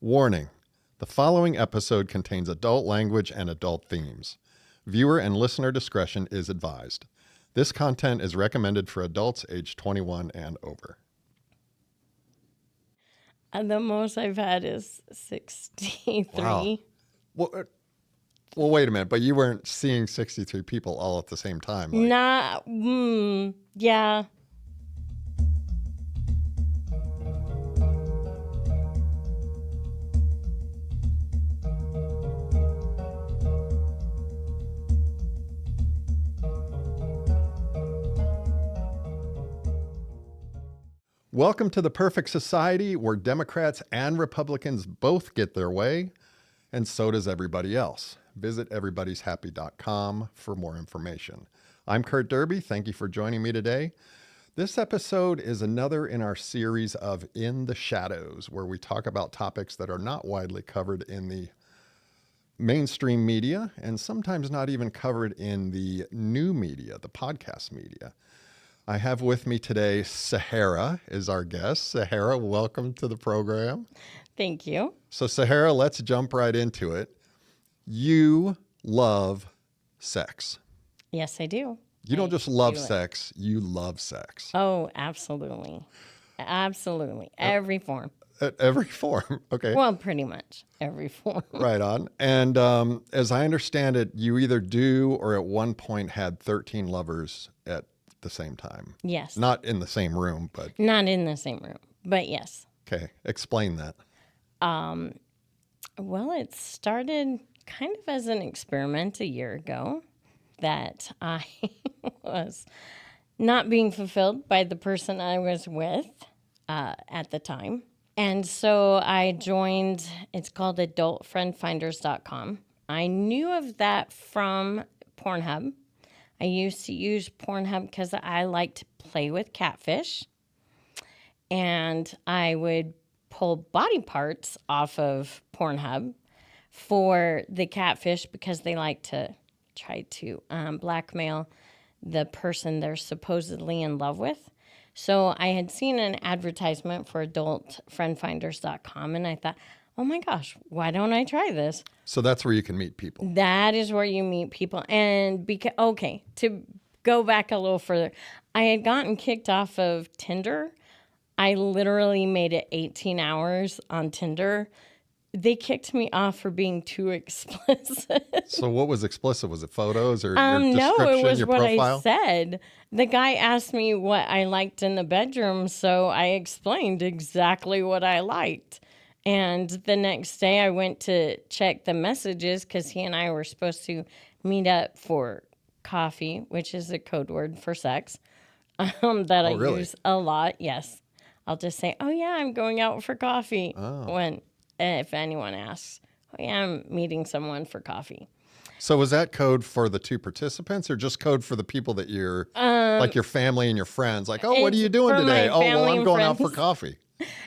Warning: the following episode contains adult language and adult themes. Viewer and listener discretion is advised. This content is recommended for adults age 21 and over. And the most I've had is 63. Wow. Well, wait a minute, but you weren't seeing 63 people all at the same time. Yeah. Welcome to the perfect society where Democrats and Republicans both get their way, and so does everybody else. Visit everybody'shappy.com for more information. I'm Curt Derby. Thank you for joining me today. This episode is another in our series of In the Shadows, where we talk about topics that are not widely covered in the mainstream media and sometimes not even covered in the new media, the podcast media. I have with me today, Sahara is our guest. Sahara, welcome to the program. Thank you. So Sahara, let's jump right into it. You love sex. Yes, I do. You don't just love sex, you love sex. Oh, absolutely. Absolutely. Every form. At every form, okay. Well, pretty much every form. Right on. And as I understand it, you either do or at one point had 13 lovers at the same time. Yes. Not in the same room, but... Not in the same room, but yes. Okay, explain that. Well, it started kind of as an experiment a year ago that I was not being fulfilled by the person I was with at the time. And so I joined, it's called adultfriendfinders.com. I knew of that from Pornhub. I used to use Pornhub because I like to play with catfish. And I would pull body parts off of Pornhub for the catfish because they like to try to blackmail the person they're supposedly in love with. So I had seen an advertisement for adultfriendfinders.com and I thought, oh my gosh, why don't I try this? So that's where you can meet people. That is where you meet people. And to go back a little further, I had gotten kicked off of Tinder. I literally made it 18 hours on Tinder. They kicked me off for being too explicit. So what was explicit? Was it photos or your No, description, it was your what profile? I said. The guy asked me what I liked in the bedroom, so I explained exactly what I liked. And the next day I went to check the messages because he and I were supposed to meet up for coffee, which is a code word for sex, that I use a lot. Yes. I'll just say, oh, yeah, I'm going out for coffee if anyone asks. Oh, yeah, I'm meeting someone for coffee. So was that code for the two participants or just code for the people that you're, like your family and your friends? Like, oh, what are you doing today? Oh, well, I'm going out for coffee.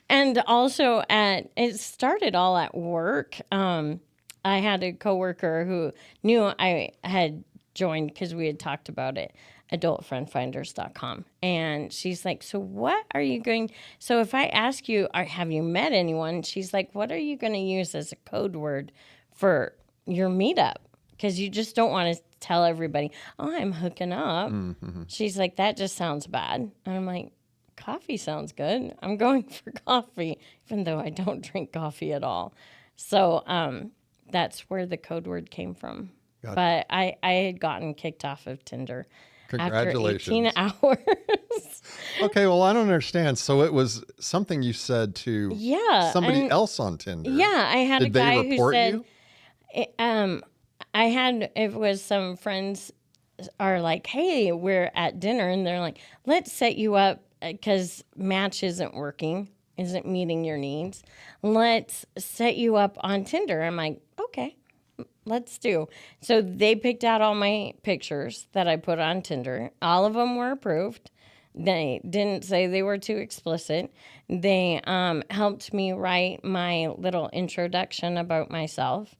And also it started all at work. I had a coworker who knew I had joined because we had talked about it, adultfriendfinders.com. And she's like, so what are you going, so if I ask you, have you met anyone? She's like, what are you going to use as a code word for your meetup? Because you just don't want to tell everybody, oh, I'm hooking up. Mm-hmm. She's like, that just sounds bad. And I'm like, coffee sounds good. I'm going for coffee, even though I don't drink coffee at all. So that's where the code word came from. Gotcha. But I had gotten kicked off of Tinder Congratulations. after 18 hours. Okay, well, I don't understand. So it was something you said to somebody else on Tinder. Yeah, I had a guy who said, you? it was some friends are like, hey, we're at dinner. And they're like, let's set you up because Match isn't working, isn't meeting your needs. Let's set you up on Tinder. I'm like, okay, let's do. So they picked out all my pictures that I put on Tinder. All of them were approved. They didn't say they were too explicit. They helped me write my little introduction about myself.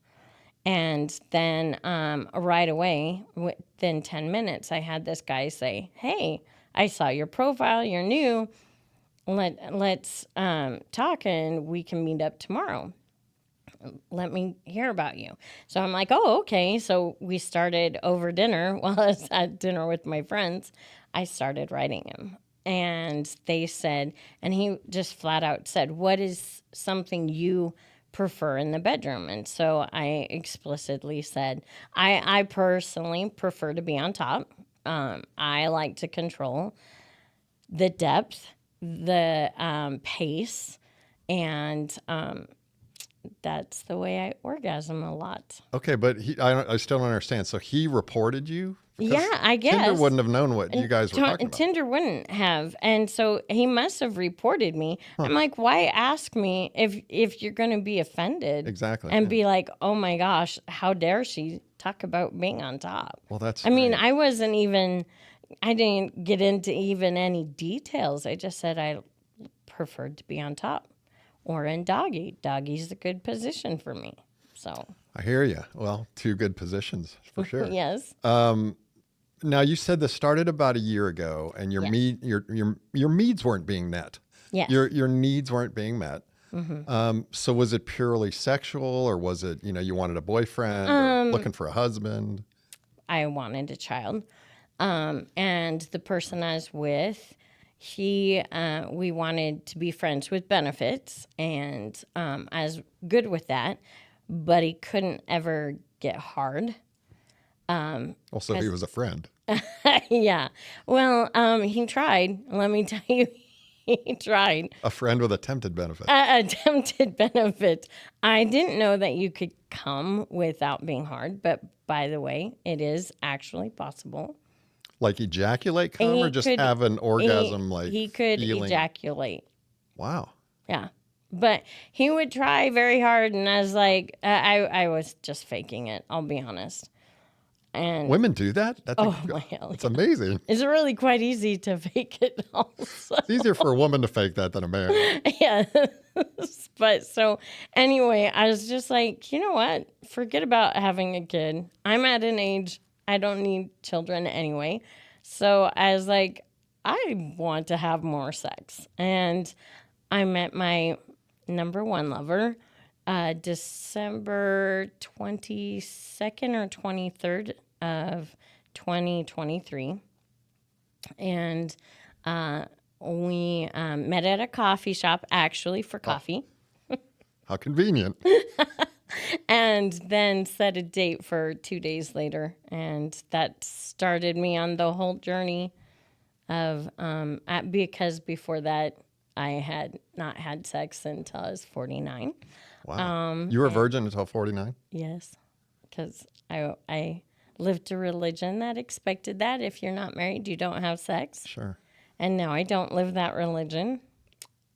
And then right away, within 10 minutes, I had this guy say, hey, I saw your profile, you're new. Let's talk and we can meet up tomorrow. let me hear about you. So I'm like, oh, okay. So we started over dinner while I was at dinner with my friends. I started writing him. And they said, and he just flat out said, what is something you prefer in the bedroom? And so I explicitly said, I personally prefer to be on top. I like to control the depth, the pace, and that's the way I orgasm a lot. Okay, but I still don't understand. So he reported you? Because Yeah, I guess. Tinder wouldn't have known what you guys were talking about. Tinder wouldn't have. And so he must have reported me. I'm like, why ask me if you're going to be offended? Exactly. And be like, oh my gosh, how dare she talk about being on top? Well, that's I mean, great. I didn't get into even any details. I just said I preferred to be on top or in doggy. Doggy's a good position for me. So I hear you. Well, two good positions for sure. yes. Now you said this started about a year ago, and your Yes. your needs weren't being met. Yes. Your needs weren't being met. So was it purely sexual, or was it you wanted a boyfriend, or looking for a husband? I wanted a child. And the person I was with, we wanted to be friends with benefits, and I was good with that, but he couldn't ever get hard. Also, he was a friend. Yeah. Well, he tried. Let me tell you, he tried. A friend with attempted benefit. Attempted benefit. I didn't know that you could come without being hard, but by the way, it is actually possible. Like ejaculate come, He or just could- have an orgasm? He could feeling? ejaculate. Wow. Yeah. But he would try very hard, and I was like, I was just faking it, I'll be honest. And Women do that? oh my hell. It's amazing. It's really quite easy to fake it also. It's easier for a woman to fake that than a man. Yeah. But so anyway, I was just like, you know what? Forget about having a kid. I'm at an age I don't need children anyway. So I was like, I want to have more sex. And I met my number one lover December 22nd or 23rd of 2023. And we met at a coffee shop, actually, for coffee. How convenient. And then set a date for 2 days later. And that started me on the whole journey of, because before that, I had not had sex until I was 49. Wow. You were a virgin until 49? Yes, because I lived a religion that expected that if you're not married, you don't have sex. Sure. And now I don't live that religion,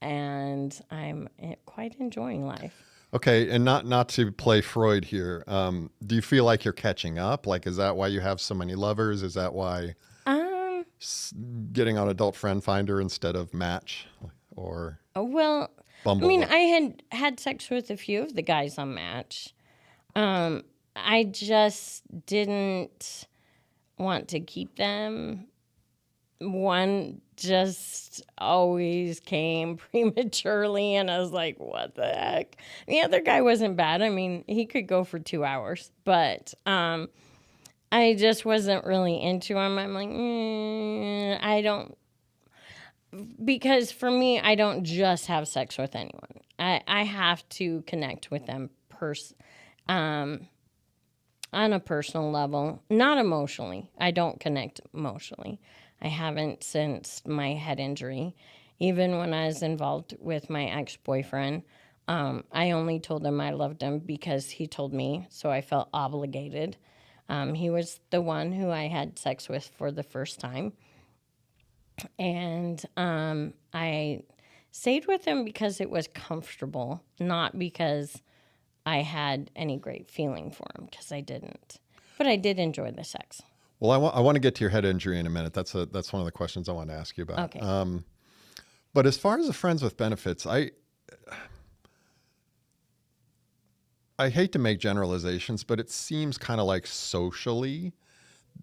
and I'm quite enjoying life. Okay, and not to play Freud here, do you feel like you're catching up? Like, is that why you have so many lovers? Is that why getting on Adult Friend Finder instead of Match or Well, Bumble? I mean, I had sex with a few of the guys on Match. I just didn't want to keep them. One just always came prematurely, and I was like, what the heck? The other guy wasn't bad. I mean, he could go for 2 hours, but I just wasn't really into him. I'm like, I don't, because for me, I don't just have sex with anyone. I have to connect with them on a personal level, not emotionally. I don't connect emotionally. I haven't since my head injury. Even when I was involved with my ex-boyfriend, I only told him I loved him because he told me, so I felt obligated. He was the one who I had sex with for the first time. And I stayed with him because it was comfortable, not because I had any great feeling for him, because I didn't. But I did enjoy the sex. Well, I want to get to your head injury in a minute. That's one of the questions I want to ask you about. Okay. But as far as the friends with benefits, I hate to make generalizations, but it seems kind of like socially,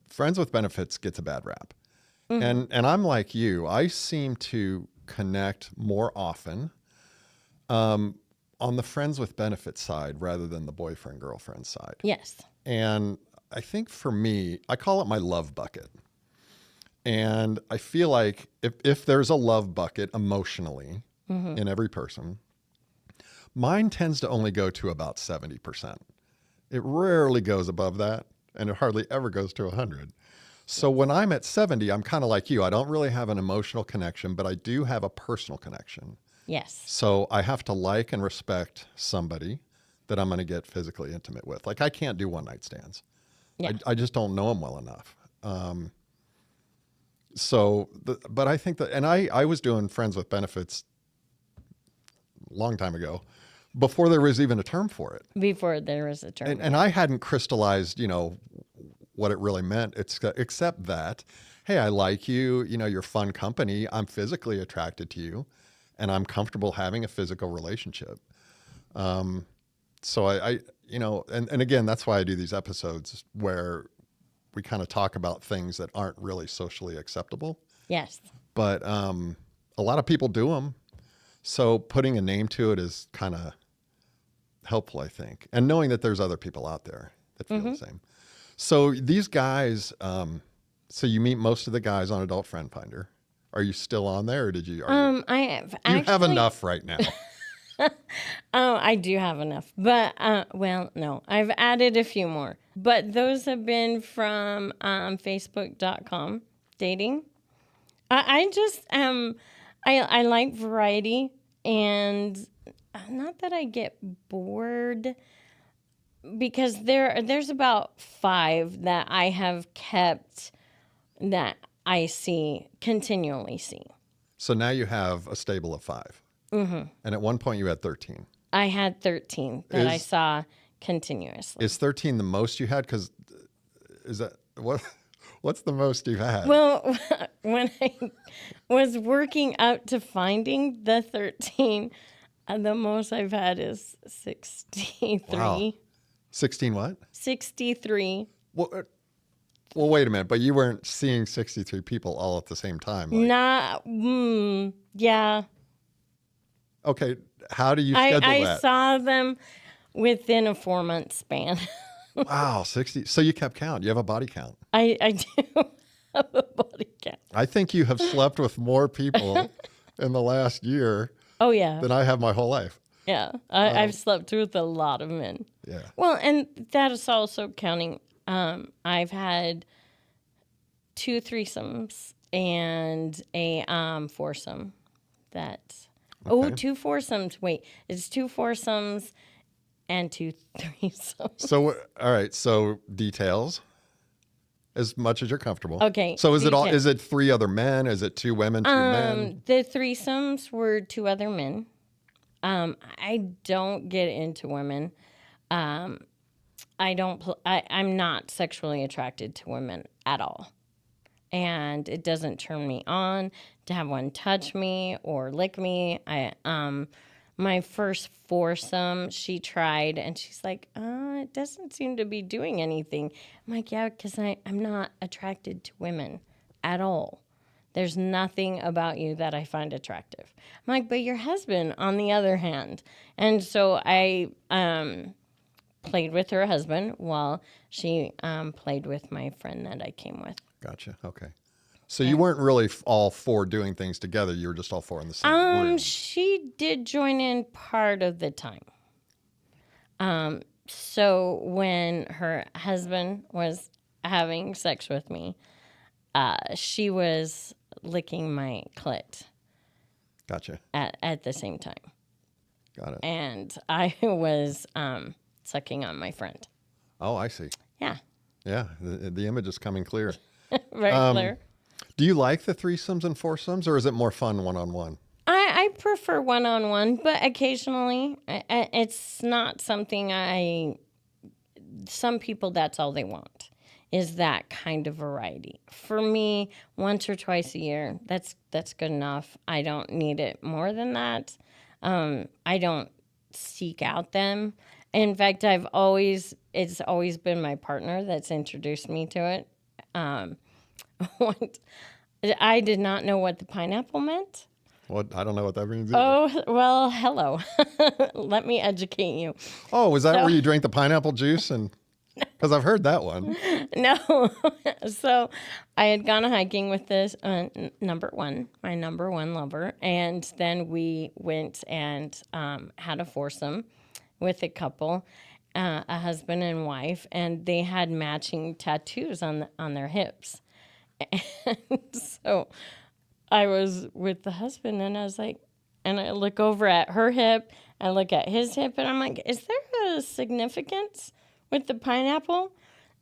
friends with benefits gets a bad rap. Mm-hmm. And I'm like you. I seem to connect more often. on the friends with benefits side rather than the boyfriend girlfriend side. Yes. And I think for me, I call it my love bucket. And I feel like if there's a love bucket emotionally in every person, mine tends to only go to about 70%. It rarely goes above that, and it hardly ever goes to 100. So when I'm at 70, I'm kind of like you. I don't really have an emotional connection, but I do have a personal connection. Yes. So I have to like and respect somebody that I'm going to get physically intimate with. Like I can't do one night stands. Yeah. I just don't know them well enough. But I think that, and I was doing friends with benefits a long time ago, before there was even a term for it. Before there was a term. And I hadn't crystallized, what it really meant, except that, hey, I like you, you're fun company. I'm physically attracted to you, and I'm comfortable having a physical relationship. So and again, that's why I do these episodes where we kind of talk about things that aren't really socially acceptable. Yes. But a lot of people do them. So putting a name to it is kind of helpful, I think. And knowing that there's other people out there that feel the same. So these guys, so you meet most of the guys on Adult Friend Finder. Are you still on there, or I have you have enough right now? Oh, I do have enough. But, no, I've added a few more. But those have been from Facebook.com dating. I just, I like variety, and not that I get bored, because there's about 5 that I have kept that I continually see. So now you have a stable of 5. Mm-hmm. And at one point you had 13. I had 13 that I saw continuously. Is 13 the most you had? Because is that what's the most you've had? Well, when I was working out to finding the 13, the most I've had is 63. Wow. 16 what? 63. Well, wait a minute. But you weren't seeing 63 people all at the same time. Yeah. Okay. How do you schedule that? I saw them within a 4-month span. Wow, 60. So you kept count. You have a body count. I do have a body count. I think you have slept with more people in the last year than I have my whole life. Yeah. I've slept with a lot of men. Yeah. Well, and that is also counting. I've had 2 threesomes and a foursome. Okay. 2 foursomes. Wait, it's 2 foursomes and 2 threesomes. So, all right. So details, as much as you're comfortable. Okay. So is it 3 other men? Is it 2 women, 2 men? The threesomes were 2 other men. I don't get into women. I'm not sexually attracted to women at all. And it doesn't turn me on to have one touch me or lick me. My first foursome, she tried, and she's like, it doesn't seem to be doing anything. I'm like, yeah, because I'm not attracted to women at all. There's nothing about you that I find attractive. I'm like, but your husband, on the other hand. And so I played with her husband while she played with my friend that I came with. Gotcha. Okay. So you weren't really all 4 doing things together. You were just all 4 in the same room. She did join in part of the time. So when her husband was having sex with me, she was licking my clit. Gotcha. At the same time. Got it. And I was sucking on my friend. Oh, I see. Yeah. Yeah. The image is coming clear. Very clear. Do you like the threesomes and foursomes, or is it more fun one-on-one? I prefer one-on-one, but occasionally it's not something some people, that's all they want, is that kind of variety. For me, once or twice a year, that's good enough. I don't need it more than that. I don't seek out them. In fact, it's always been my partner that's introduced me to it. I did not know what the pineapple meant. What? I don't know what that means either. Oh, well, hello. Let me educate you. Oh, was that where you drank the pineapple juice? And because I've heard that one. No. So I had gone hiking with this my number one lover. And then we went and had a foursome with a couple, a husband and wife, and they had matching tattoos on their hips. And so I was with the husband, and I was like, and I look over at her hip, I look at his hip, and I'm like, is there a significance with the pineapple?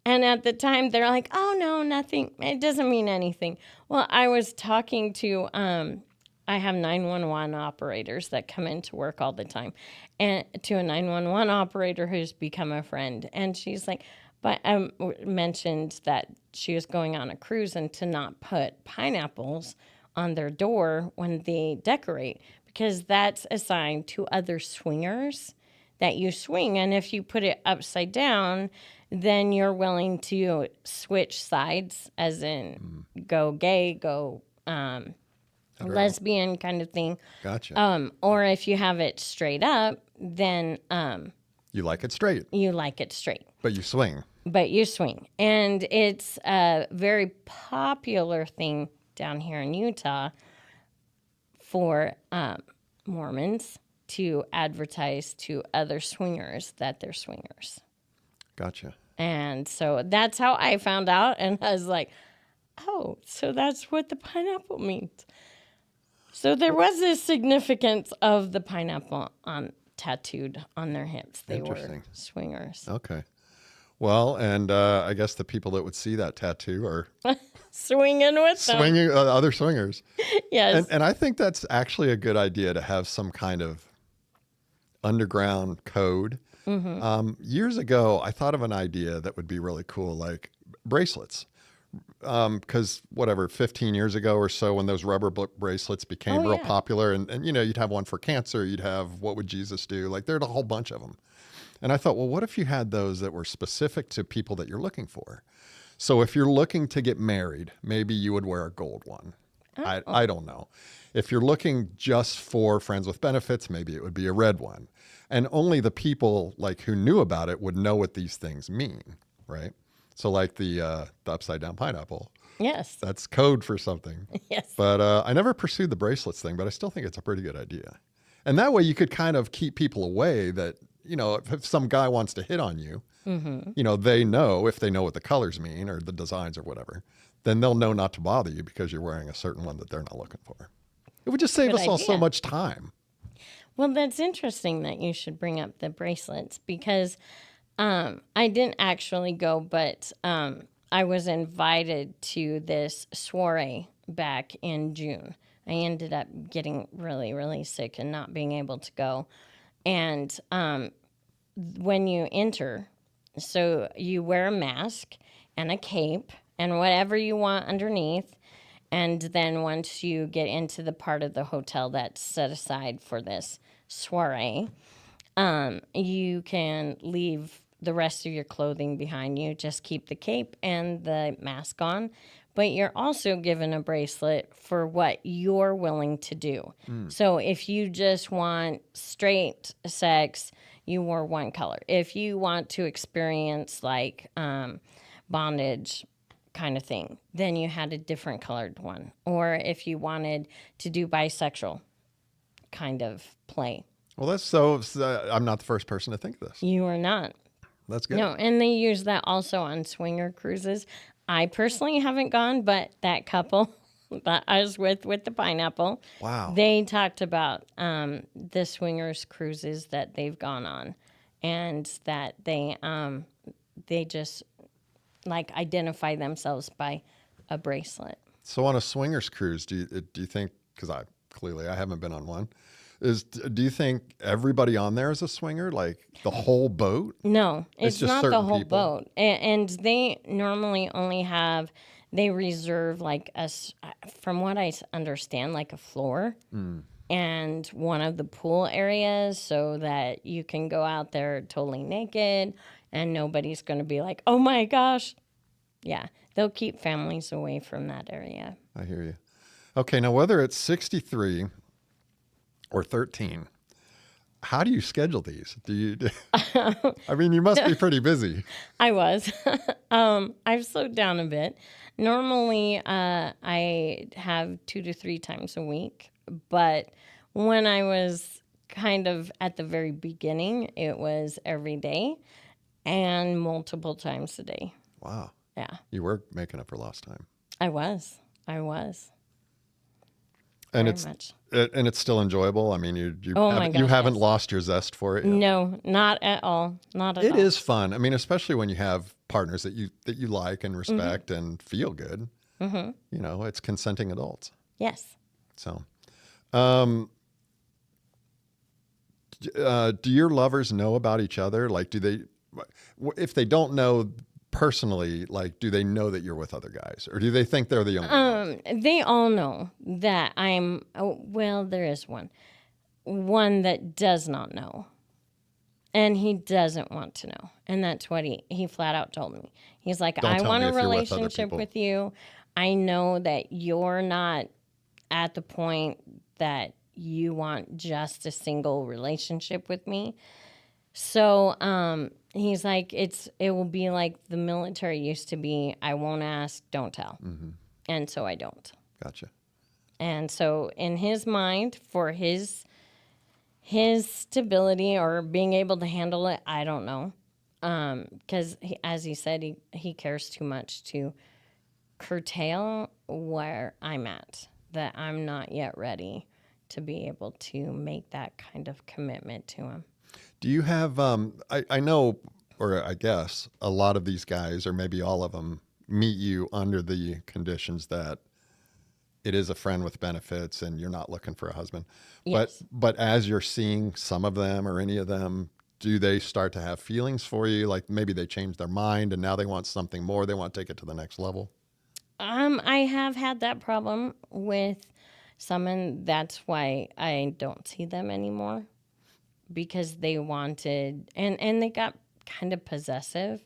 And at the time, they're like, oh, no, nothing. It doesn't mean anything. Well, I was talking to, I have 911 operators that come into work all the time, and to a 911 operator who's become a friend. And she's like, but I mentioned that she was going on a cruise and to not put pineapples on their door when they decorate, because that's a sign to other swingers that you swing. And if you put it upside down, then you're willing to switch sides, as in go gay, go lesbian kind of thing. Gotcha. Or if you have it straight up, then You like it straight, you like it straight. but you swing. But you swing. And it's a very popular thing down here in Utah for Mormons to advertise to other swingers that they're swingers. Gotcha. And so that's how I found out. And I was like, oh, so that's what the pineapple means. So there was a significance of the pineapple tattooed on their hips. They were swingers. Okay. Well, and I guess the people that would see that tattoo are Swinging with them. swinging other swingers. Yes. And I think that's actually a good idea to have some kind of underground code. Years ago, I thought of an idea that would be really cool, like bracelets. Because 15 years ago or so, when those rubber bracelets became real popular, and you'd have one for cancer, you'd have what would Jesus do? Like, there's a whole bunch of them. And I thought, well, what if you had those that were specific to people that you're looking for? So if you're looking to get married, maybe you would wear a gold one. I don't know. If you're looking just for friends with benefits, maybe it would be a red one. And only the people who knew about it would know what these things mean, right? So like the upside down pineapple. Yes. That's code for something. Yes. But I never pursued the bracelets thing, but I still think it's a pretty good idea. And that way you could kind of keep people away that, if some guy wants to hit on you, they know, if they know what the colors mean or the designs or whatever, then they'll know not to bother you because you're wearing a certain one that they're not looking for. It would just save us all so much time. Well, that's interesting that you should bring up the bracelets, because I didn't actually go, but I was invited to this soiree back in June. I ended up getting really, really sick and not being able to go. And when you enter, so you wear a mask and a cape and whatever you want underneath. And then once you get into the part of the hotel that's set aside for this soiree, you can leave the rest of your clothing behind you. Just keep the cape and the mask on. But you're also given a bracelet for what you're willing to do. So if you just want straight sex, you wore one color. If you want to experience bondage kind of thing, then you had a different colored one. Or if you wanted to do bisexual kind of play. Well, that's so I'm not the first person to think this. You are not. That's good. No, and they use that also on swinger cruises. I personally haven't gone, but that couple that I was with the pineapple, wow, they talked about the swingers cruises that they've gone on, and that they just identify themselves by a bracelet. So on a swingers cruise, do you think? Because I haven't been on one. Do you think everybody on there is a swinger, like the whole boat? No, it's just not the whole people. boat. And they normally only they reserve from what I understand, like a floor and one of the pool areas, so that you can go out there totally naked and nobody's going to be like, oh my gosh. Yeah, they'll keep families away from that area. I hear you. Okay, now whether it's 63 Mm-hmm. or 13. How do you schedule these? I mean, you must be pretty busy. I was. I've slowed down a bit. Normally, I have 2 to 3 times a week, but when I was kind of at the very beginning, it was every day and multiple times a day. Wow. Yeah, You were making up for lost time. I was. I was. And Very it's much. and it's still enjoyable. I mean, you Oh my haven't, you gosh, haven't yes. lost your zest for it yet. No, not at all. Not at It all. is fun. I mean, especially when you have partners that you like and Mm-hmm. respect and feel good. Mm-hmm. You know, it's consenting adults. Yes. So, do your lovers know about each other? Like, do they, if they don't know personally, like, do they know that you're with other guys, or do they think they're the only ones? They all know that I'm. Oh, well, there is one that does not know, and he doesn't want to know, and that's what he flat out told me. He's like, Don't I tell want me a if you're with other relationship people. with you. I know that you're not at the point that you want just a single relationship with me. So he's like, it will be like the military used to be. I won't ask, don't tell. Mm-hmm. And so I don't. Gotcha. And so in his mind, for his stability or being able to handle it, I don't know. Because as he said, he cares too much to curtail where I'm at, that I'm not yet ready to be able to make that kind of commitment to him. Do you have, I know, or I guess a lot of these guys, or maybe all of them, meet you under the conditions that it is a friend with benefits and you're not looking for a husband. Yes. But as you're seeing some of them or any of them, do they start to have feelings for you? Like maybe they change their mind and now they want something more. They want to take it to the next level. I have had that problem with some, and that's why I don't see them anymore, because they wanted, and they got kind of possessive,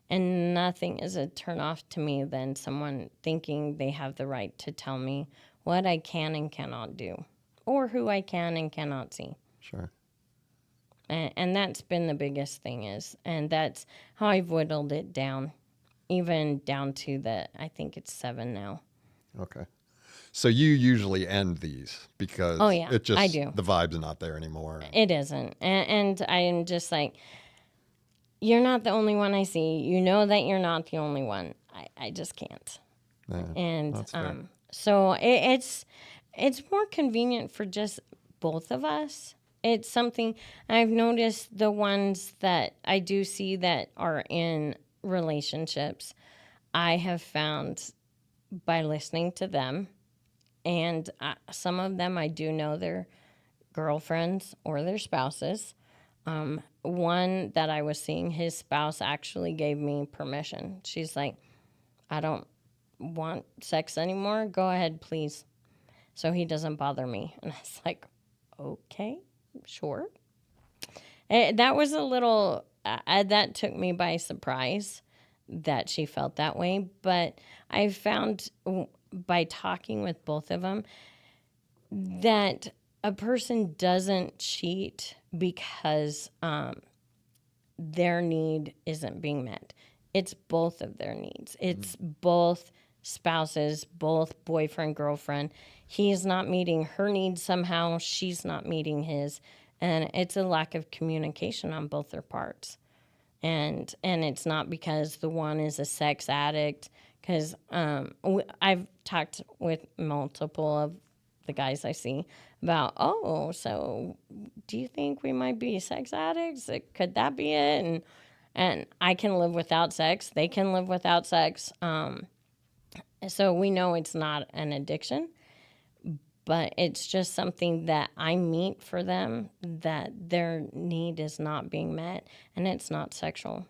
and nothing is a turn off to me than someone thinking they have the right to tell me what I can and cannot do, or who I can and cannot see. Sure. And that's been the biggest thing and that's how I've whittled it down, even down to I think it's 7 now. Okay. So you usually end these because Oh, yeah, it just, I do. the vibe's not there anymore. It isn't. And I'm just like, you're not the only one I see. You know that you're not the only one. I just can't. Yeah, And that's fair. so it's more convenient for just both of us. It's something I've noticed, the ones that I do see that are in relationships, I have found by listening to them, and some of them I do know their girlfriends or their spouses. One that I was seeing, his spouse actually gave me permission. She's like, I don't want sex anymore. Go ahead, please. So he doesn't bother me. And I was like, okay, sure. That was a little, that took me by surprise that she felt that way. But I found by talking with both of them that a person doesn't cheat because their need isn't being met. It's both of their needs. It's both spouses, both boyfriend, girlfriend. He's not meeting her needs somehow. She's not meeting his. And it's a lack of communication on both their parts. And it's not because the one is a sex addict. Because I've talked with multiple of the guys I see about, oh, so do you think we might be sex addicts? Could that be it? And I can live without sex. They can live without sex. So we know it's not an addiction, but it's just something that I meet for them, that their need is not being met, and it's not sexual.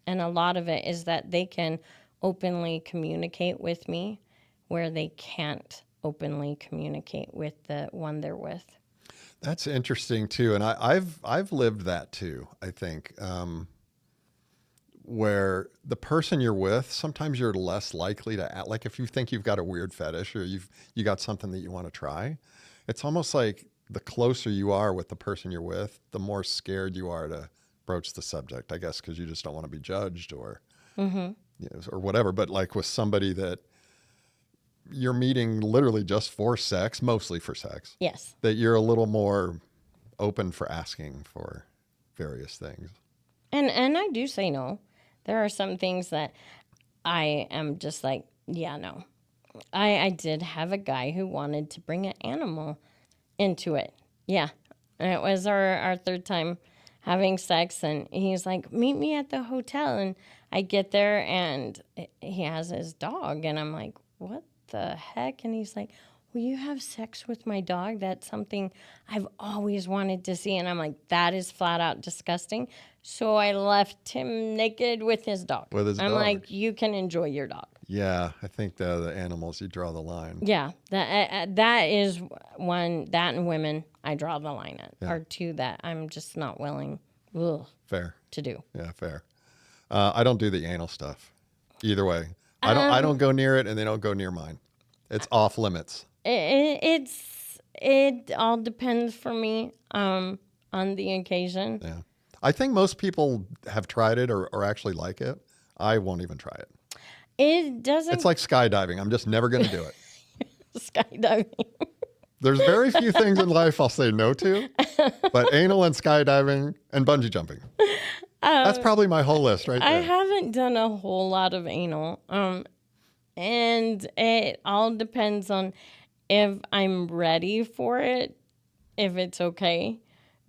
And a lot of it is that they can openly communicate with me where they can't openly communicate with the one they're with. That's interesting too, and I've lived that too. I think where the person you're with, sometimes you're less likely to act, like if you think you've got a weird fetish or you got something that you want to try, it's almost like the closer you are with the person you're with, the more scared you are to broach the subject, I guess, because you just don't want to be judged or, or whatever. But like with somebody that you're meeting literally just for sex, mostly for sex, Yes. that you're a little more open for asking for various things. And I do say no. There are some things that I am just like, yeah, no. I did have a guy who wanted to bring an animal into it. Yeah. And it was our third time having sex, and he's like, meet me at the hotel. And I get there, and he has his dog, and I'm like, what the heck? And he's like, will you have sex with my dog? That's something I've always wanted to see. And I'm like, that is flat out disgusting. So I left him naked with his dog. I'm dog. like, you can enjoy your dog. Yeah, I think the animals, you draw the line. Yeah, that is one, that and women, I draw the line at, are two that I'm just not willing Fair. to do. Yeah, fair. I don't do the anal stuff either way. I don't go near it, and they don't go near mine. It's off limits. It all depends for me on the occasion. Yeah. I think most people have tried it or actually like it. I won't even try it. It doesn't. It's like skydiving. I'm just never going to do it. Skydiving. There's very few things in life I'll say no to, but anal and skydiving and bungee jumping. That's probably my whole list right there. I haven't done a whole lot of anal. And it all depends on if I'm ready for it, if it's okay,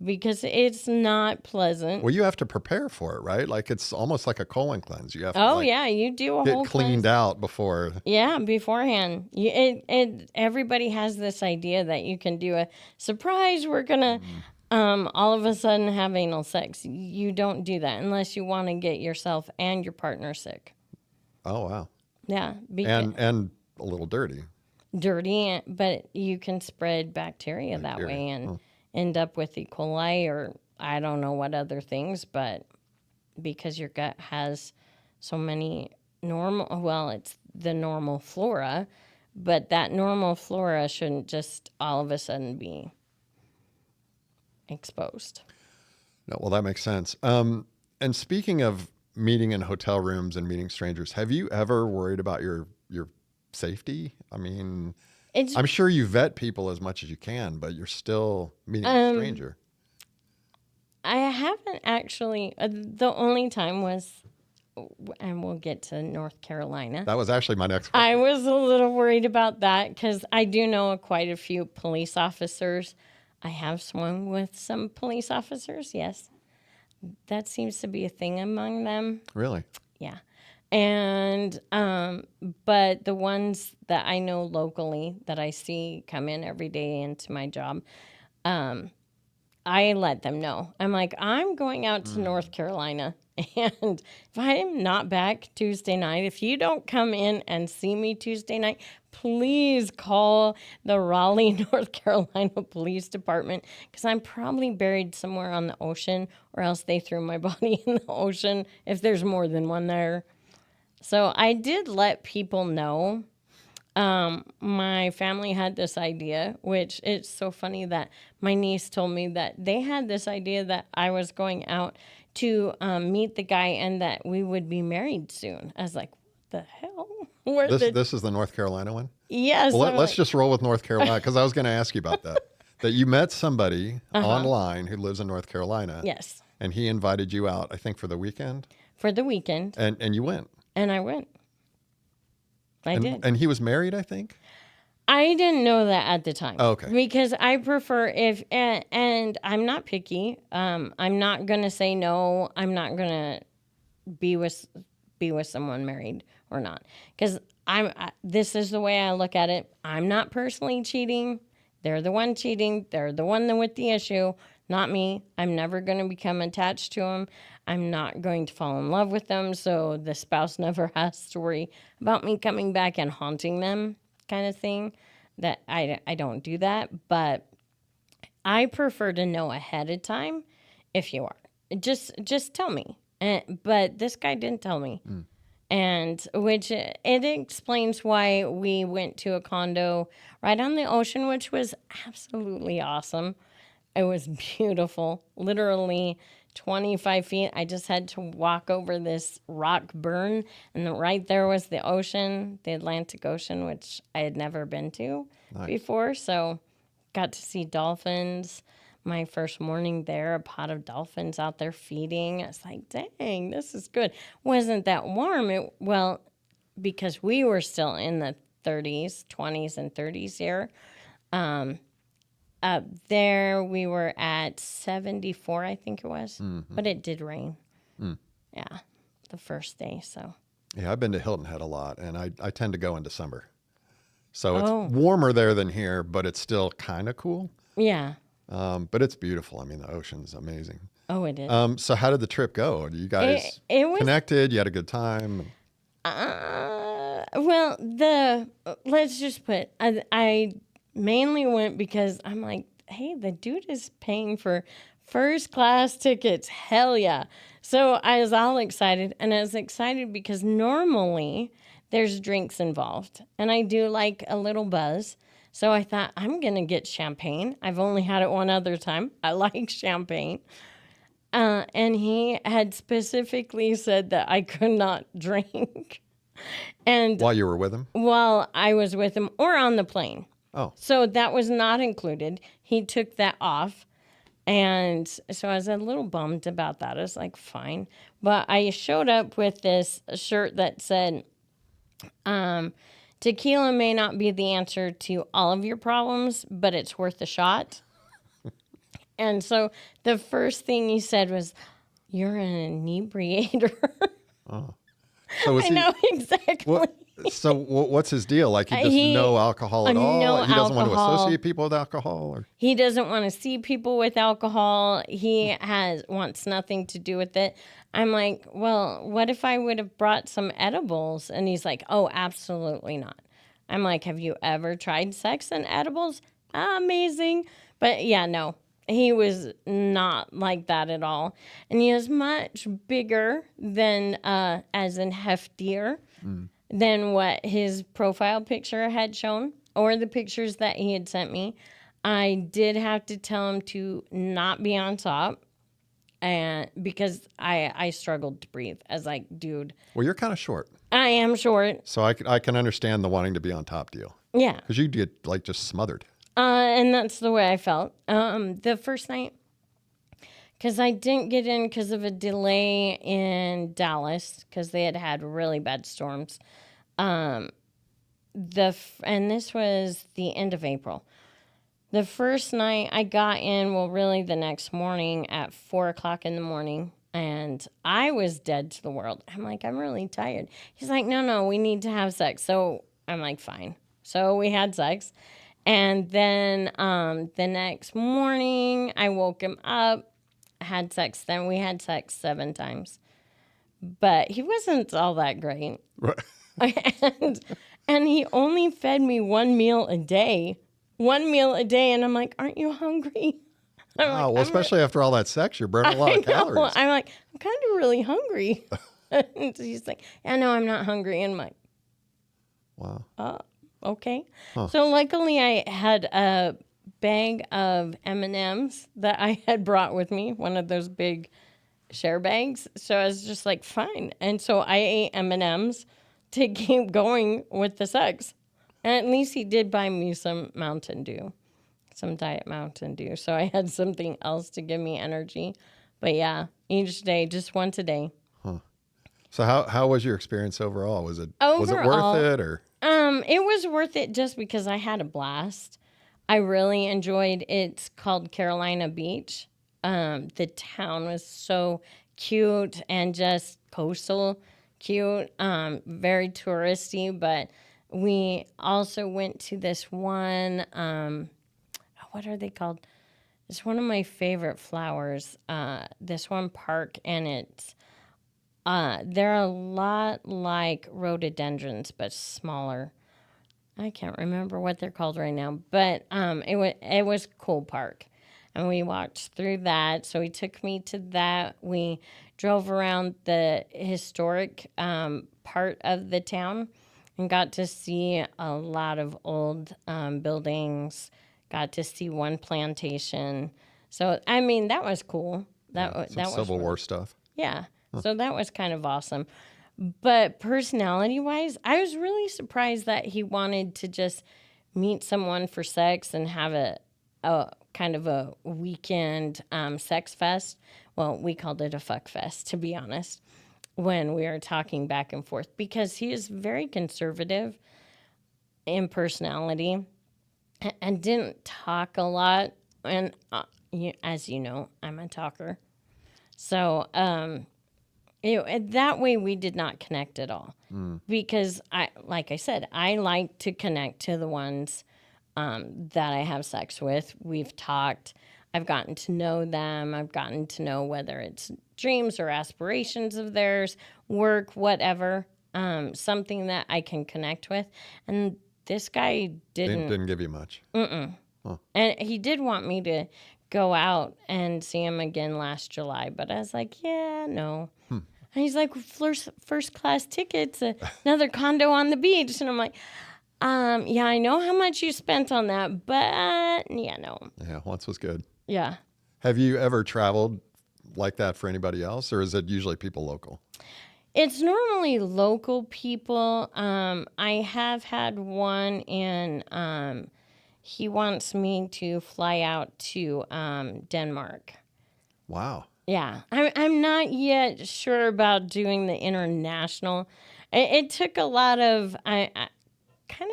because it's not pleasant. Well, you have to prepare for it, right? Like it's almost like a colon cleanse. You have to you do a get whole cleaned cleanse. out before. Yeah, beforehand. Everybody has this idea that you can do a surprise. We're gonna all of a sudden have anal sex. You don't do that unless you want to get yourself and your partner sick. Oh wow. Yeah, And a little dirty. Dirty, but you can spread bacteria that way and end up with E. coli or I don't know what other things, but because your gut has so many it's the normal flora, but that normal flora shouldn't just all of a sudden be exposed. No, well, that makes sense. And speaking of meeting in hotel rooms and meeting strangers, have you ever worried about your safety? I mean, I'm sure you vet people as much as you can, but you're still meeting a stranger. I haven't actually. The only time was, and we'll get to North Carolina. That was actually my next question. I was a little worried about that because I do know quite a few police officers. I have swung with some police officers, yes. That seems to be a thing among them. Really? Yeah. And, but the ones that I know locally that I see come in every day into my job, I let them know. I'm like, I'm going out to North Carolina. And if I'm not back Tuesday night, if you don't come in and see me Tuesday night, please call the Raleigh, North Carolina Police Department because I'm probably buried somewhere on the ocean or else they threw my body in the ocean if there's more than one there. So I did let people know. My family had this idea, which it's so funny that my niece told me that they had this idea that I was going out to meet the guy and that we would be married soon. I was like, what the hell? This is the North Carolina one? Yes. Well, let's just roll with North Carolina because I was going to ask you about that. That you met somebody online who lives in North Carolina. Yes. And he invited you out, I think, for the weekend. For the weekend. And you went. And I went. I did. And he was married, I think? I didn't know that at the time. Oh, okay. Because I prefer and I'm not picky. I'm not going to say no. I'm not going to be with someone married or not. Because this is the way I look at it. I'm not personally cheating. They're the one cheating. They're the one with the issue, not me. I'm never going to become attached to them. I'm not going to fall in love with them. So the spouse never has to worry about me coming back and haunting them. Kind of thing. That I don't do that, but I prefer to know ahead of time if you are. Just tell me. But this guy didn't tell me. And which it explains why we went to a condo right on the ocean, which was absolutely awesome. It was beautiful, literally 25 feet. I just had to walk over this rock burn, and then right there was the ocean, the Atlantic Ocean, which I had never been to before. So got to see dolphins. My first morning there, a pot of dolphins out there feeding. I was like, dang, this is good. Wasn't that warm? Well, because we were still in the 30s, 20s, and 30s here. Up there, we were at 74, I think it was. But it did rain. Yeah, the first day, so. Yeah, I've been to Hilton Head a lot, and I tend to go in December. So it's warmer there than here, but it's still kind of cool. Yeah. But it's beautiful. I mean, the ocean's amazing. Oh, it is. So how did the trip go? You guys It was connected? You had a good time? well, let's just put, I mainly went because I'm like, hey, the dude is paying for first class tickets. Hell yeah. So I was all excited, and I was excited because normally there's drinks involved, and I do like a little buzz. So I thought, I'm going to get champagne. I've only had it one other time. I like champagne. And he had specifically said that I could not drink. And While you were with him? while I was with him or on the plane. Oh, So that was not included. He took that off. And so I was a little bummed about that. I was like, fine. But I showed up with this shirt that said, tequila may not be the answer to all of your problems, but it's worth a shot. And so the first thing he said was, you're an inebriator. so was I he? know exactly. So what's his deal? Like he just no alcohol at all? no He doesn't want to alcohol. associate people with alcohol? Or? He doesn't want to see people with alcohol. He wants nothing to do with it. I'm like, well, what if I would have brought some edibles? And he's like, oh, absolutely not. I'm like, have you ever tried sex and edibles? Amazing. But yeah, no, he was not like that at all. And he is much bigger than, as in heftier, than what his profile picture had shown or the pictures that he had sent me. I did have to tell him to not be on top, and because I struggled to breathe. I was like, dude, Well, you're kind of short. I am short. So I can understand the wanting to be on top deal. Yeah. Because you get like just smothered. And that's the way I felt. The first night, because I didn't get in because of a delay in Dallas, because they had really bad storms. And this was the end of April. The first night I got in, well, really the next morning at 4 o'clock in the morning, and I was dead to the world. I'm like, I'm really tired. He's like, no, we need to have sex. So I'm like, fine. So we had sex. And then the next morning, I woke him up, had sex. Then we had sex 7 times. But he wasn't all that great. Right. and he only fed me 1 meal a day. 1 meal a day. And I'm like, aren't you hungry? Wow. Well, especially after all that sex, you're burning a lot of calories. I'm like, I'm kind of really hungry. And he's like, yeah, no, I'm not hungry. And I'm like, Wow. okay. So luckily I had a bag of M&Ms that I had brought with me, one of those big share bags. So I was just like, fine. And so I ate M&Ms to keep going with the sex. And at least he did buy me some Mountain Dew, some Diet Mountain Dew. So I had something else to give me energy. But yeah, each day, just once a day. So how was your experience overall? Was it worth it or? It was worth it just because I had a blast. I really enjoyed it. It's called Carolina Beach. The town was so cute and just coastal cute, very touristy, but we also went to this one, what are they called? It's one of my favorite flowers, this one park, and it's, they're a lot like rhododendrons, but smaller. I can't remember what they're called right now, but it was a cool park. and we walked through that. So he took me to that. We drove around the historic part of the town and got to see a lot of old buildings, got to see one plantation. So, I mean, that was cool. That was Civil War stuff. Yeah. So that was kind of awesome. But personality-wise, I was really surprised that he wanted to just meet someone for sex and have a kind of a weekend sex fest. Well, we called it a fuck fest, to be honest, when we were talking back and forth, because he is very conservative in personality and didn't talk a lot. And as you know, I'm a talker. So that way we did not connect at all. Because, like I said, I like to connect to the ones that I have sex with. We've talked. I've gotten to know them. I've gotten to know whether it's dreams or aspirations of theirs, work, whatever, something that I can connect with. And this guy Didn't give you much. And he did want me to go out and see him again last July, but I was like, yeah, no. And he's like, first class tickets, another condo on the beach. And I'm like, yeah, I know how much you spent on that, but yeah, no. Yeah, once was good. Yeah. Have you ever traveled like that for anybody else, or is it usually people local? It's normally local people. I have had one in, he wants me to fly out to Denmark. Wow. Yeah. I'm not yet sure about doing the international. It took a lot of kind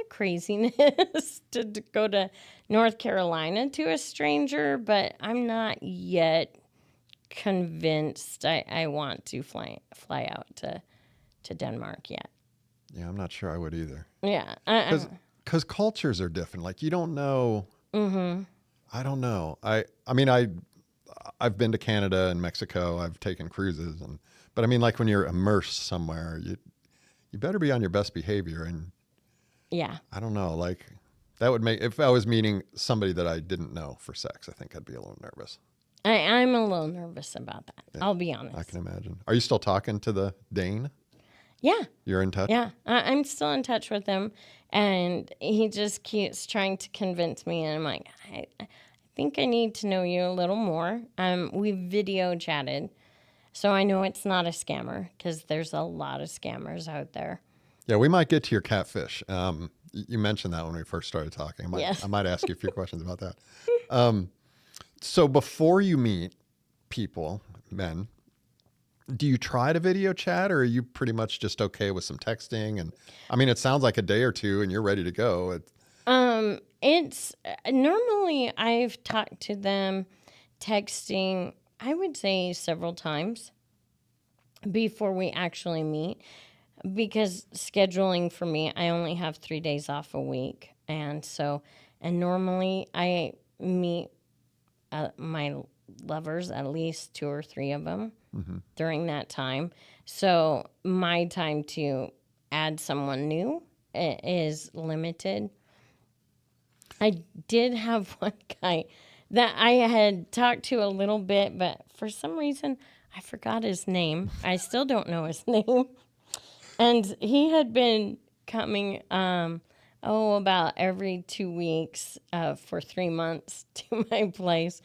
of craziness to go to North Carolina to a stranger, but I'm not yet convinced I want to fly out to Denmark yet. Yeah, I'm not sure I would either. Yeah. Because cultures are different. Like, you don't know. I don't know. I mean, I've been to Canada and Mexico. I've taken cruises. But I mean, like, when you're immersed somewhere, you better be on your best behavior. And yeah. I don't know. Like, that would make, if I was meeting somebody that I didn't know for sex, I think I'd be a little nervous. I'm a little nervous about that. Yeah, I'll be honest. I can imagine. Are you still talking to the Dane? Yeah. You're in touch? Yeah. I'm still in touch with him. And he just keeps trying to convince me. And I'm like, I think I need to know you a little more. We video chatted. So I know it's not a scammer, because there's a lot of scammers out there. Yeah, we might get to your catfish. You mentioned that when we first started talking. I might ask you a few questions about that. So before you meet people, men, do you try to video chat, or are you pretty much just okay with some texting? And I mean, it sounds like a day or two and you're ready to go. It's normally I've talked to them texting, I would say several times before we actually meet, because scheduling for me, I only have 3 days off a week. And normally I meet my lovers, at least 2 or 3 of them during that time. So my time to add someone new is limited. I did have one guy that I had talked to a little bit, but for some reason I forgot his name. I still don't know his name. And he had been coming, about every 2 weeks for 3 months to my place.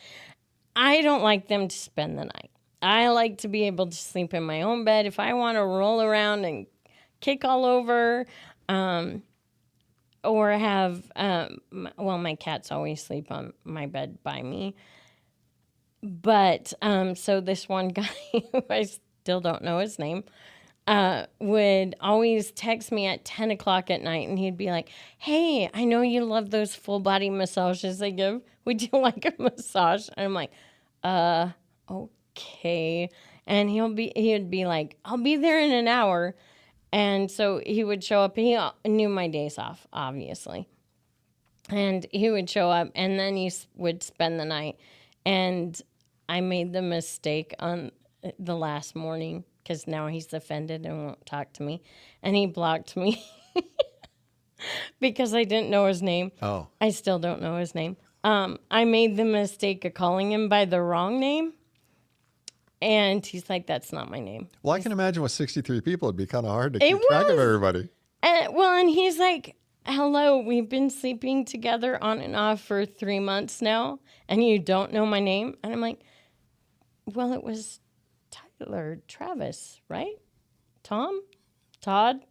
I don't like them to spend the night. I like to be able to sleep in my own bed. If I want to roll around and kick all over, or have, my cats always sleep on my bed by me. But so this one guy, who I still don't know his name, would always text me at 10 o'clock at night, and he'd be like, hey, I know you love those full body massages I give. Would you like a massage? And I'm like, okay. And he'd be like, I'll be there in an hour. And so he would show up. He knew my days off, obviously. And he would show up, and then he would spend the night. And I made the mistake on the last morning, because now he's offended and won't talk to me. And he blocked me because I didn't know his name. Oh. I still don't know his name. I made the mistake of calling him by the wrong name. And he's like, that's not my name. Well, I can imagine with 63 people, it'd be kind of hard to It keep track of was. everybody. And he's like, hello, we've been sleeping together on and off for 3 months now, and you don't know my name? And I'm like, well, it was Tyler, Travis, right? Tom? Todd?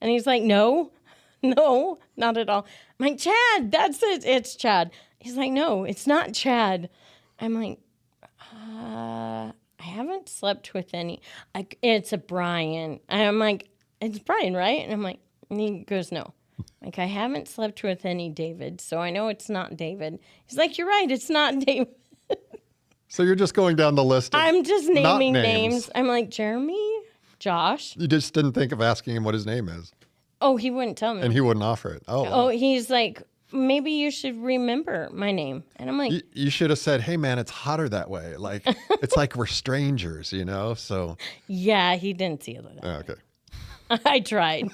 And he's like, no, not at all. I'm like, Chad, that's it. It's Chad. He's like, no, it's not Chad. I'm like, I haven't slept with any. It's a Brian. I'm like, it's Brian, right? And I'm like, and he goes, no. Like, I haven't slept with any David, so I know it's not David. He's like, you're right, it's not David. So you're just going down the list of I'm just not naming names. names. I'm like, Jeremy, Josh. You just didn't think of asking him what his name is. Oh, he wouldn't tell me. And he wouldn't offer it. Oh, he's like, maybe you should remember my name. And I'm like, You should have said, hey, man, it's hotter that way. Like, it's like we're strangers, you know? So, yeah, he didn't see it like that. okay. I tried.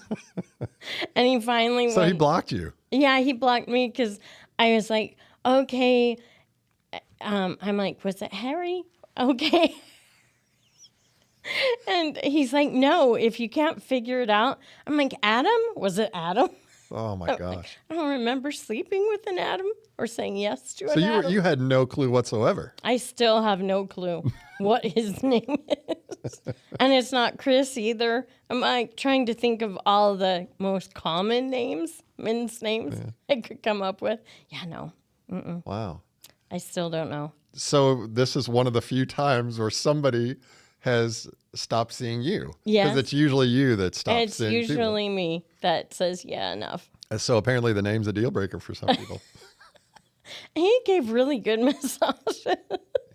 And he finally So he blocked you. Yeah, he blocked me because I was like, okay. I'm like, was it Harry? Okay. And he's like, no, if you can't figure it out. I'm like, Adam? Was it Adam? Oh, my gosh. I don't remember sleeping with an Adam or saying yes to So an Adam. you had no clue whatsoever. I still have no clue what his name is. And it's not Chris either. I'm like trying to think of all the most common names, men's names I could come up with. Yeah, no. Wow. I still don't know. So this is one of the few times where somebody has stopped seeing you. Yes. Because it's usually you that stops It's seeing usually me that says, yeah, enough. people. So apparently the name's a deal breaker for some people. He gave really good massages.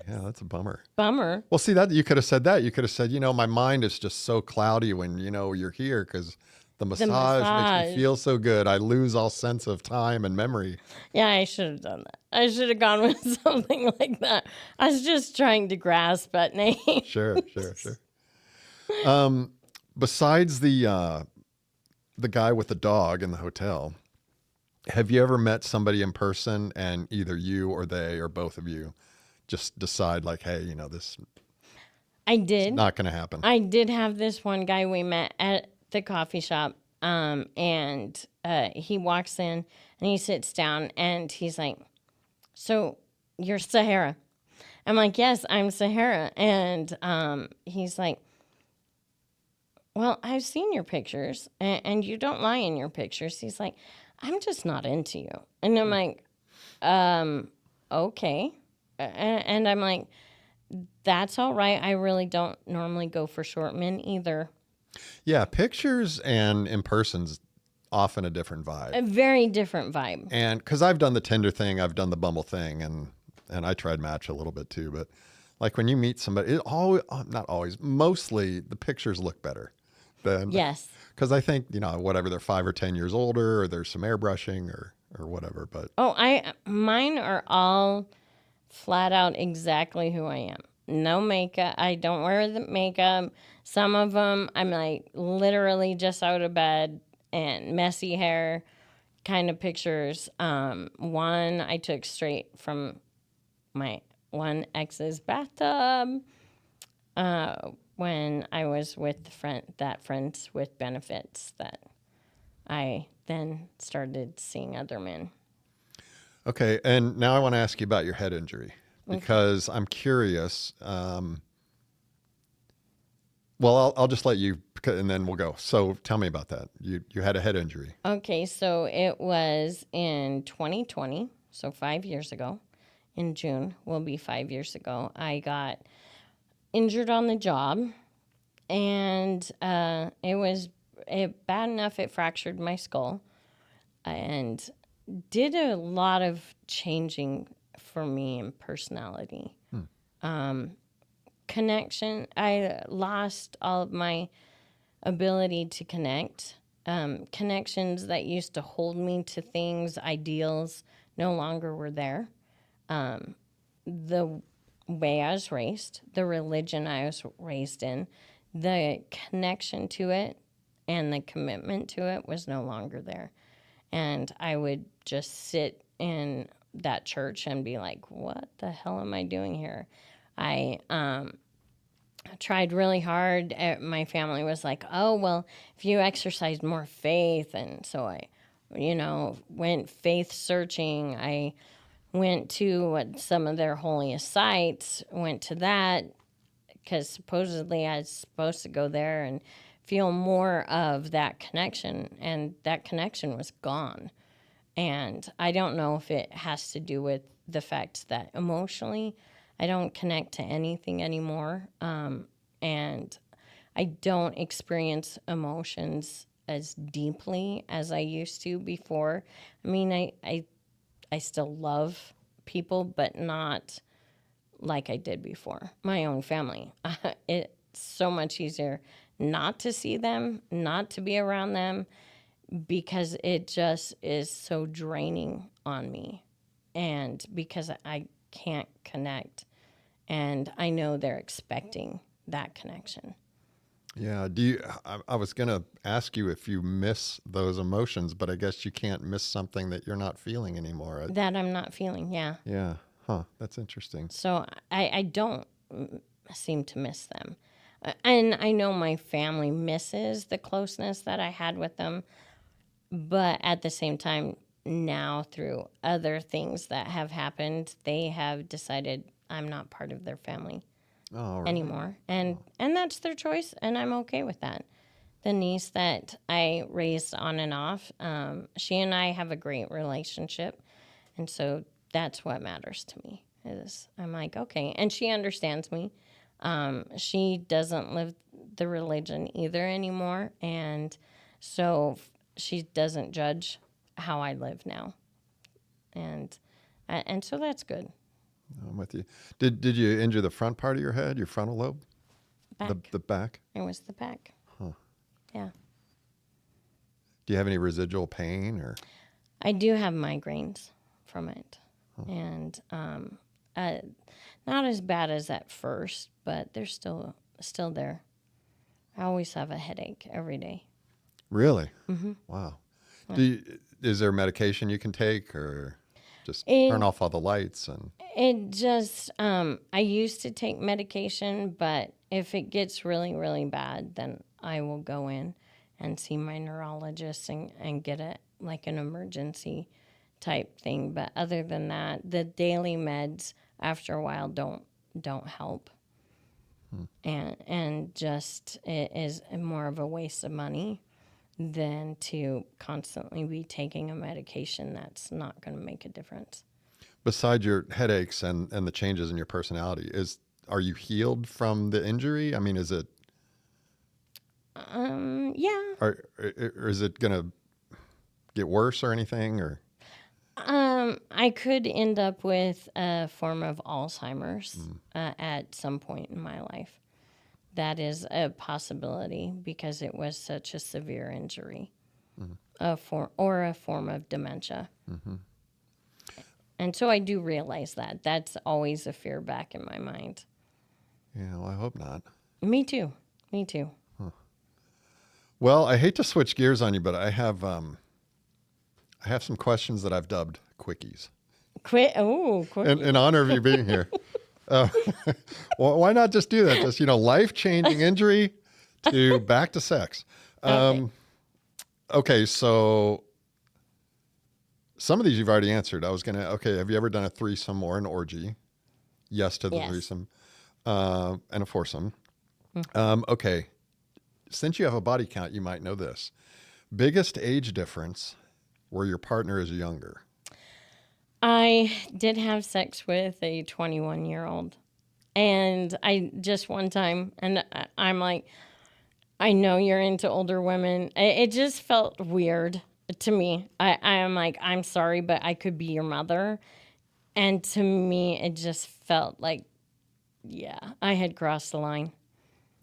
Yeah, that's a bummer. Bummer. Well, see, that you could have said that. You could have said, my mind is just so cloudy when, you're here because the massage makes me feel so good. I lose all sense of time and memory. Yeah, I should have done that. I should have gone with something like that. I was just trying to grasp at names. Sure. Besides the guy with the dog in the hotel, have you ever met somebody in person and either you or they or both of you just decide like, hey, this I did. is not going to happen? I did have this one guy we met at the coffee shop, and he walks in and he sits down and he's like, so you're Sahara? I'm like, yes, I'm Sahara. And he's like, well, I've seen your pictures and you don't lie in your pictures. He's like, I'm just not into you. And I'm like, okay. And I'm like, that's all right. I really don't normally go for short men either. Yeah, pictures and in person's often a different vibe. A very different vibe. And because I've done the Tinder thing, I've done the Bumble thing, and I tried Match a little bit too. But like when you meet somebody, not always, mostly the pictures look better. Yes. Because I think, whatever, they're 5 or 10 years older, or there's some airbrushing or whatever. But mine are all flat out exactly who I am. No makeup. I don't wear the makeup. Some of them, I'm like literally just out of bed and messy hair kind of pictures. One I took straight from my one ex's bathtub when I was with friends with benefits that I then started seeing other men. okay, and now I want to ask you about your head injury because I'm curious. Well, I'll just let you, and then we'll go. So tell me about that. You had a head injury. Okay, so it was in 2020, so 5 years ago. In June will be 5 years ago. I got injured on the job, and it was bad enough it fractured my skull, and did a lot of changing for me in personality. Connection, I lost all of my ability to connect. Connections that used to hold me to things, ideals, no longer were there. The way I was raised, the religion I was raised in, the connection to it and the commitment to it was no longer there. And I would just sit in that church and be like, what the hell am I doing here? I tried really hard. My family was like, oh, well, if you exercised more faith. And so I, went faith searching. I went to some of their holiest sites, went to that because supposedly I was supposed to go there and feel more of that connection. And that connection was gone. And I don't know if it has to do with the fact that emotionally I don't connect to anything anymore. And I don't experience emotions as deeply as I used to before. I mean, I still love people, but not like I did before. My own family. It's so much easier not to see them, not to be around them, because it just is so draining on me. And because I can't connect. And I know they're expecting that connection. Yeah. I was going to ask you if you miss those emotions, but I guess you can't miss something that you're not feeling anymore. That I'm not feeling, yeah. Yeah. Huh. That's interesting. So I don't seem to miss them. And I know my family misses the closeness that I had with them. But at the same time, now through other things that have happened, they have decided I'm not part of their family anymore. And that's their choice, and I'm okay with that. The niece that I raised on and off, she and I have a great relationship. And so that's what matters to me. Is I'm like, okay. And she understands me. She doesn't live the religion either anymore. And so she doesn't judge how I live now. And so that's good. I'm with you. Did you injure the front part of your head, your frontal lobe? Back. The back? It was the back. Huh. Yeah. Do you have any residual pain or? I do have migraines from it. Huh. And not as bad as at first, but they're still there. I always have a headache every day. Really? Mm-hmm. Wow. Is there medication you can take, or just turn off all the lights? And it just, I used to take medication, but if it gets really, really bad, then I will go in and see my neurologist and get it like an emergency type thing. But other than that, the daily meds after a while don't help. And just it is more of a waste of money than to constantly be taking a medication that's not going to make a difference. Besides your headaches and the changes in your personality, are you healed from the injury? I mean, is it? Yeah. Or is it going to get worse or anything? Or I could end up with a form of Alzheimer's at some point in my life. That is a possibility because it was such a severe injury, a form of dementia. Mm-hmm. And so I do realize that. That's always a fear back in my mind. Yeah, well, I hope not. Me too. Huh. Well, I hate to switch gears on you, but I have some questions that I've dubbed Quickies. Quickies. In honor of you being here. Well, why not just do that? Just, life-changing injury to back to sex. Okay, so some of these you've already answered. I was going to, have you ever done a threesome or an orgy? Yes to the threesome. And a foursome. Okay, since you have a body count, you might know this. Biggest age difference where your partner is younger? I did have sex with a 21-year-old. And I just one time, and I'm like, I know you're into older women. It just felt weird to me. I am like, I'm sorry, but I could be your mother. And to me, it just felt like, yeah, I had crossed the line.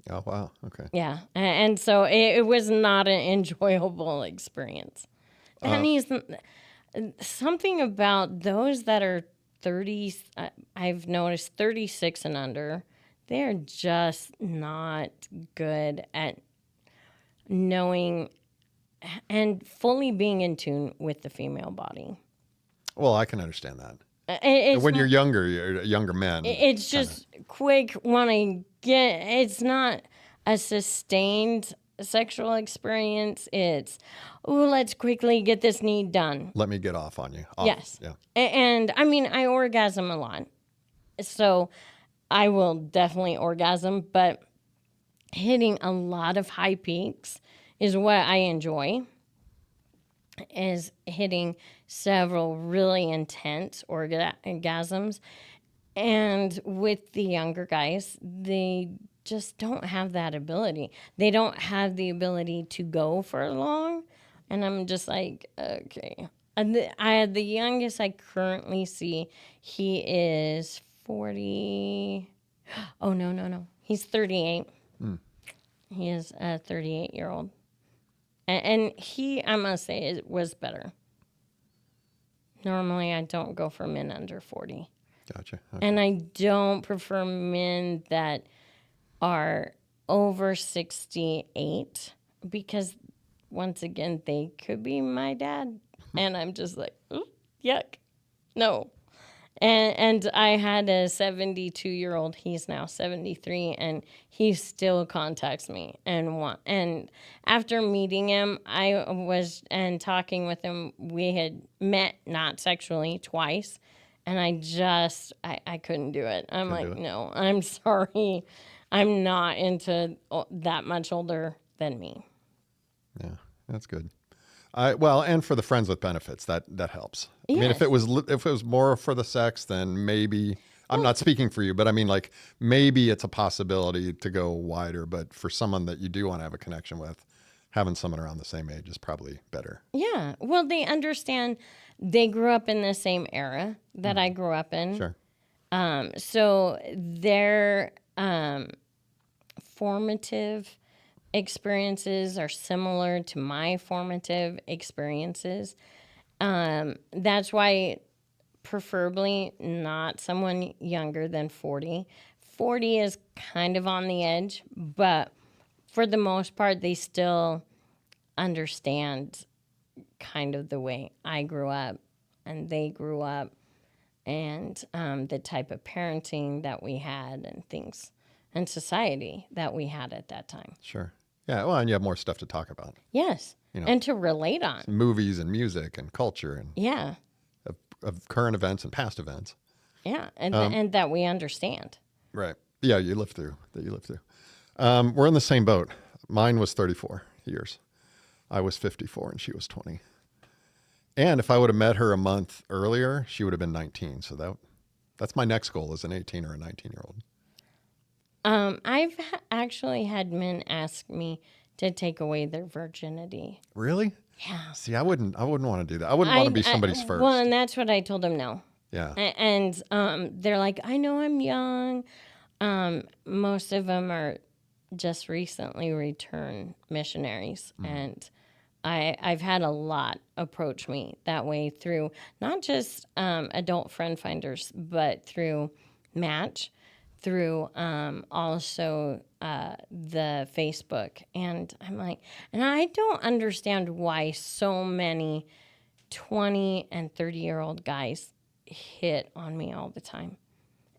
Oh, wow. Okay. Yeah. And so it was not an enjoyable experience. And he's something about those that are 30, I've noticed 36 and under, they're just not good at knowing and fully being in tune with the female body. Well, I can understand that. It's When you're younger men. it's just quick want to get. It's not a sustained sexual experience. It's, oh, let's quickly get this need done. Let me get off on you. Yes. Yeah. And I mean, I orgasm a lot. So I will definitely orgasm, but hitting a lot of high peaks is what I enjoy. Is hitting several really intense orgasms. And with the younger guys, they just don't have that ability. They don't have the ability to go for long. And I'm just like, okay. And the youngest I currently see, he is 40. Oh, no. He's 38. He is a 38-year-old. And he, I must say, was better. Normally, I don't go for men under 40. Gotcha. Okay. And I don't prefer men that are over 68 because, once again, they could be my dad. And I'm just like, ooh, yuck. No. And I had a 72-year-old. He's now 73, and he still contacts me and after meeting him, and talking with him, we had met not sexually twice, and I couldn't do it. I'm like, no, I'm sorry, I'm not into that much older than me. Yeah, that's good. And for the friends with benefits, that helps. Yes. I mean, if it was more for the sex, then maybe I'm not speaking for you, but I mean, like, maybe it's a possibility to go wider. But for someone that you do want to have a connection with, having someone around the same age is probably better. Yeah, well, they understand. They grew up in the same era that I grew up in. Sure. So their formative experiences are similar to my formative experiences. That's why preferably not someone younger than 40. 40 is kind of on the edge, but for the most part, they still understand kind of the way I grew up and they grew up, and the type of parenting that we had and things and society that we had at that time. Sure. Yeah, well, and you have more stuff to talk about. Yes, and to relate on. Movies and music and culture and Yeah. Of current events and past events. Yeah, and that we understand. Right. Yeah, you lived through. We're in the same boat. Mine was 34 years. I was 54 and she was 20. And if I would have met her a month earlier, she would have been 19. So that's my next goal, is an 18 or a 19-year-old. I've actually had men ask me to take away their virginity. Really? Yeah. See, I wouldn't want to do that. I wouldn't want to be somebody's first. Well, and that's what I told them no. Yeah. And they're like, I know I'm young. Most of them are just recently returned missionaries. And I've had a lot approach me that way through not just adult friend finders, but through Match, through also the Facebook. And I'm like, and I don't understand why so many 20 and 30-year-old guys hit on me all the time.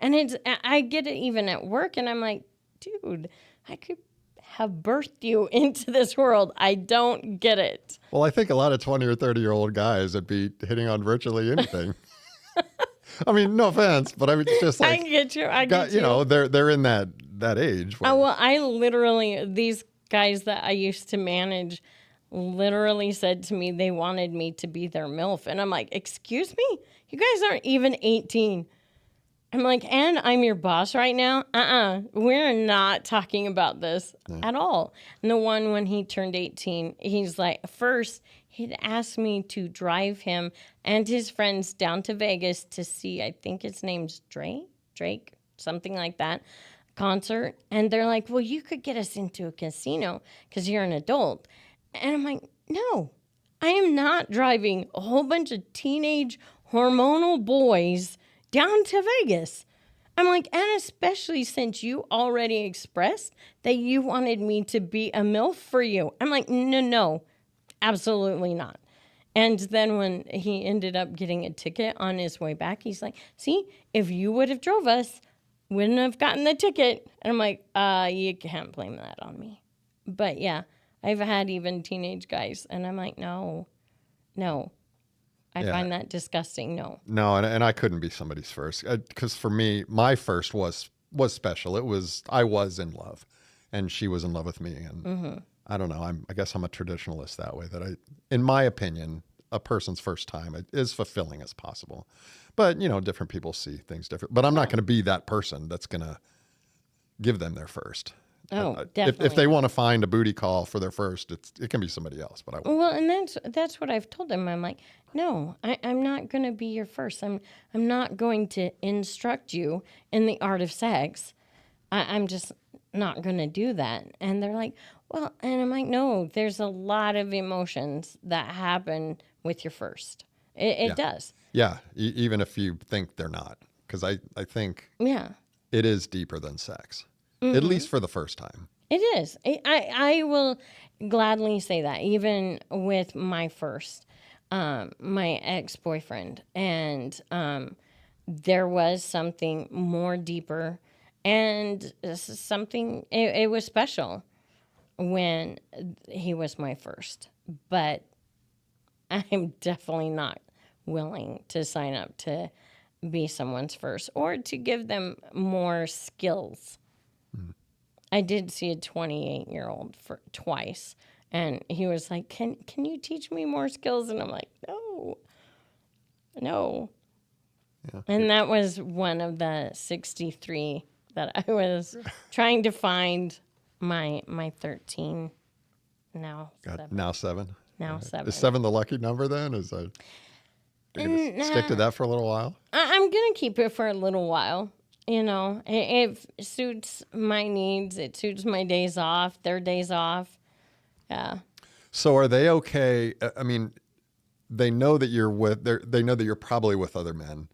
And I get it even at work, and I'm like, dude, I could have birthed you into this world. I don't get it. Well, I think a lot of 20 or 30-year-old guys would be hitting on virtually anything. I mean, no offense, but I mean, it's just like, I get you. You know, they're in that age. Where, well, I literally, these guys that I used to manage literally said to me they wanted me to be their MILF. And I'm like, excuse me? You guys aren't even 18. I'm like, and I'm your boss right now? We're not talking about this at all. And the one, when he turned 18, he's like, first, he'd asked me to drive him and his friends down to Vegas to see, I think his name's Drake, something like that, concert. And they're like, well, you could get us into a casino because you're an adult. And I'm like, no, I am not driving a whole bunch of teenage hormonal boys down to Vegas. I'm like, and especially since you already expressed that you wanted me to be a MILF for you. I'm like, no, absolutely not. And then when he ended up getting a ticket on his way back, he's like, see, if you would have drove us, wouldn't have gotten the ticket. And I'm like, you can't blame that on me. But yeah, I've had even teenage guys, and I'm like, no. I find that disgusting. No. No, and I couldn't be somebody's first because for me, my first was special. I was in love, and she was in love with me, and I don't know. I guess I'm a traditionalist that way. That in my opinion, a person's first time is fulfilling as possible, but different people see things different. But I'm not going to be that person that's going to give them their first. Oh, definitely. If they want to find a booty call for their first, it can be somebody else. But I won't. Well, and that's what I've told them. I'm like, no, I'm not going to be your first. I'm not going to instruct you in the art of sex. I'm just not going to do that. And they're like, well, and I'm like, no, there's a lot of emotions that happen with your first. It does. Yeah, even if you think they're not, because I think it is deeper than sex. At least for the first time. It is. I will gladly say that, even with my first, my ex-boyfriend. And there was something more deeper and something, it was special when he was my first. But I'm definitely not willing to sign up to be someone's first or to give them more skills. I did see a 28-year-old for twice, and he was like, "Can you teach me more skills?" And I'm like, "No." Yeah. And that was one of the 63 that I was trying to find my 13. Now 7. Now 7. Now 7. Is 7 the lucky number then? Is I stick to that for a little while? I'm gonna keep it for a little while. It suits my needs. It suits my days off, their days off. Yeah. So are they okay? I mean, they know that they know that you're probably with other men.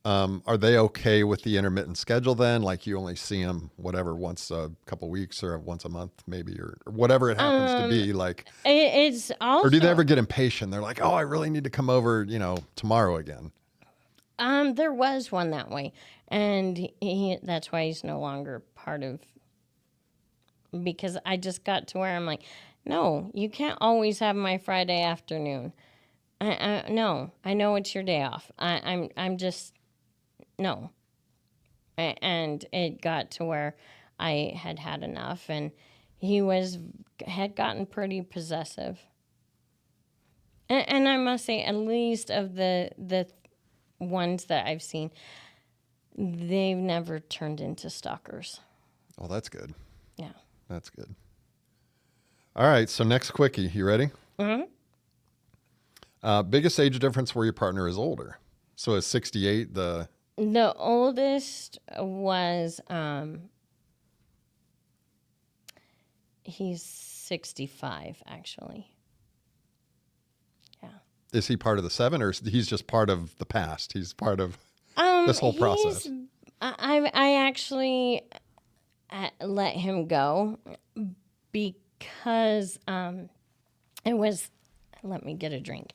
Are they okay with the intermittent schedule then? Like you only see them, whatever, once a couple weeks or once a month maybe, or whatever it happens to be. Like, it's also. Or do they ever get impatient? They're like, oh, I really need to come over, tomorrow again. There was one that way. And that's why he's no longer part of, because I just got to where I'm like, no, you can't always have my Friday afternoon. No, I know it's your day off. I'm just, no. And it got to where I had enough, and he had gotten pretty possessive. And I must say, at least of the ones that I've seen, they've never turned into stalkers. Oh, that's good. Yeah. That's good. All right, so next quickie. You ready? Mm-hmm. Biggest age difference where your partner is older. So is 68 the... The oldest was, he's 65, actually. Yeah. Is he part of the 7, or he's just part of the past? He's part of this whole process. I actually let him go because it was, let me get a drink.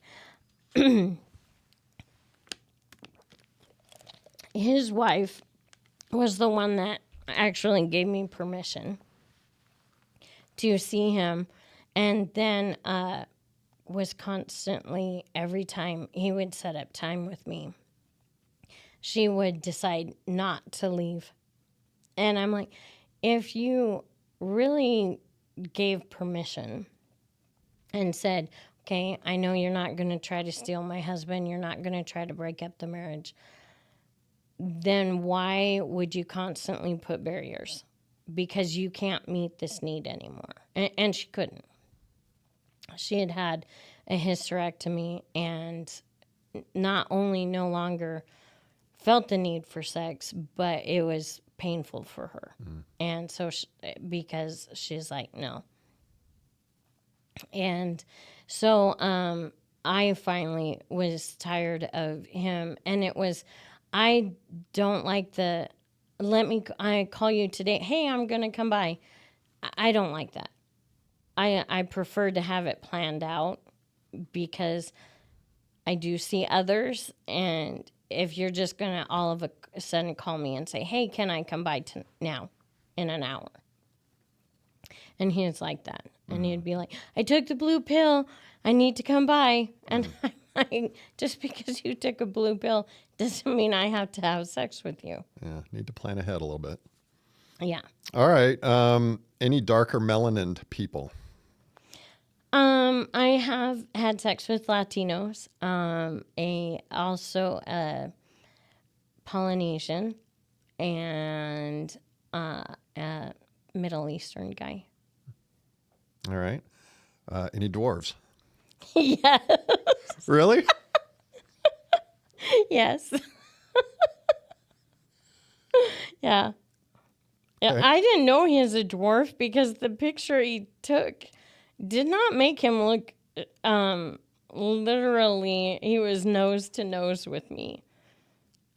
His wife was the one that actually gave me permission to see him, and then was constantly, every time he would set up time with me, she would decide not to leave. And I'm like, if you really gave permission and said, okay, I know you're not going to try to steal my husband, you're not going to try to break up the marriage, then why would you constantly put barriers? Because you can't meet this need anymore. And she couldn't. She had a hysterectomy and not only no longer felt the need for sex, but it was painful for her. Mm. And so, because she's like, no. And so I finally was tired of him. And it was, I don't like I call you today, hey, I'm going to come by. I don't like that. I prefer to have it planned out, because I do see others, and if you're just going to all of a sudden call me and say, hey, can I come by now in an hour? And he was like that. And he'd be like, I took the blue pill. I need to come by. And I'm like, just because you took a blue pill doesn't mean I have to have sex with you. Yeah, need to plan ahead a little bit. Yeah. All right. Any darker melanin people? I have had sex with Latinos. Also a Polynesian and a Middle Eastern guy. All right. Any dwarves? Yes. Really? Yes. Yeah. Yeah. Okay. I didn't know he was a dwarf because the picture he took did not make him look literally, he was nose to nose with me.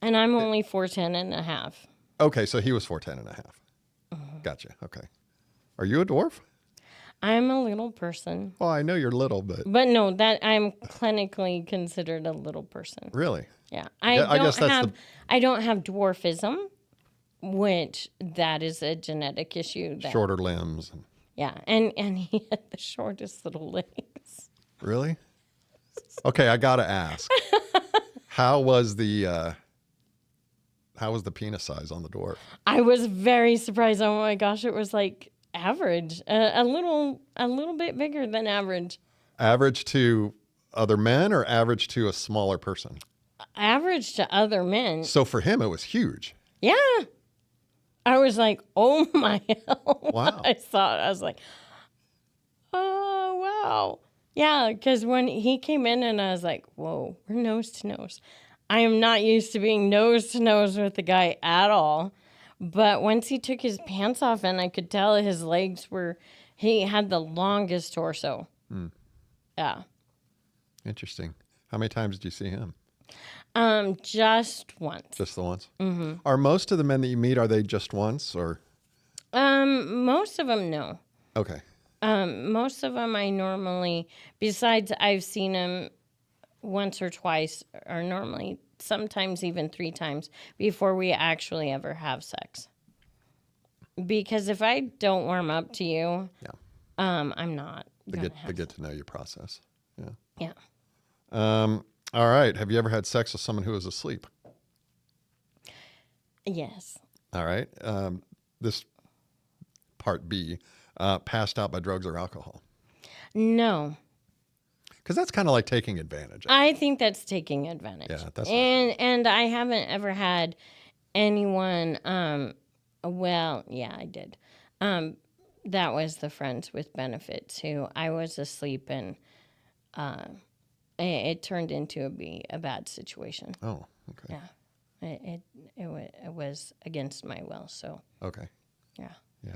And I'm only 4'10" and a half. Okay, so he was 4'10" and a half. Gotcha. Okay. Are you a dwarf? I'm a little person. Well, I know you're little, but But no, that I'm clinically considered a little person. really? Yeah. I guess that's I don't have dwarfism, which that is a genetic issue. shorter limbs. Yeah. And he had the shortest little legs. Really? Okay, I gotta ask. How was the penis size on the dwarf? I was very surprised. Oh my gosh, it was like average, a little bit bigger than average. Average to other men or average to a smaller person? Average to other men. So for him, it was huge. Yeah. I was like, oh my hell. Wow. I saw it. I was like, oh, wow. Yeah, because when he came in and I was like, whoa, we're nose to nose. I am not used to being nose to nose with the guy at all. But once he took his pants off and I could tell his legs he had the longest torso. Yeah. Interesting. How many times did you see him? Just once. Just the once? Mm-hmm. Are most of the men that you meet, are they just once or? Most of them, no. Okay. Most of them I normally, besides I've seen them once or twice, or normally sometimes even 3 times before we actually ever have sex. Because if I don't warm up to you, I'm not. The get to know you process. Yeah. Yeah. All right. Have you ever had sex with someone who was asleep? Yes. All right. This part B, passed out by drugs or alcohol. No. Because that's kind of like taking advantage. I think that's taking advantage. Yeah, that's and I haven't ever had anyone. Well, yeah, I did. That was the friends with benefits who I was asleep and it turned into a bad situation. Oh, okay. Yeah, it was against my will. So Okay. yeah,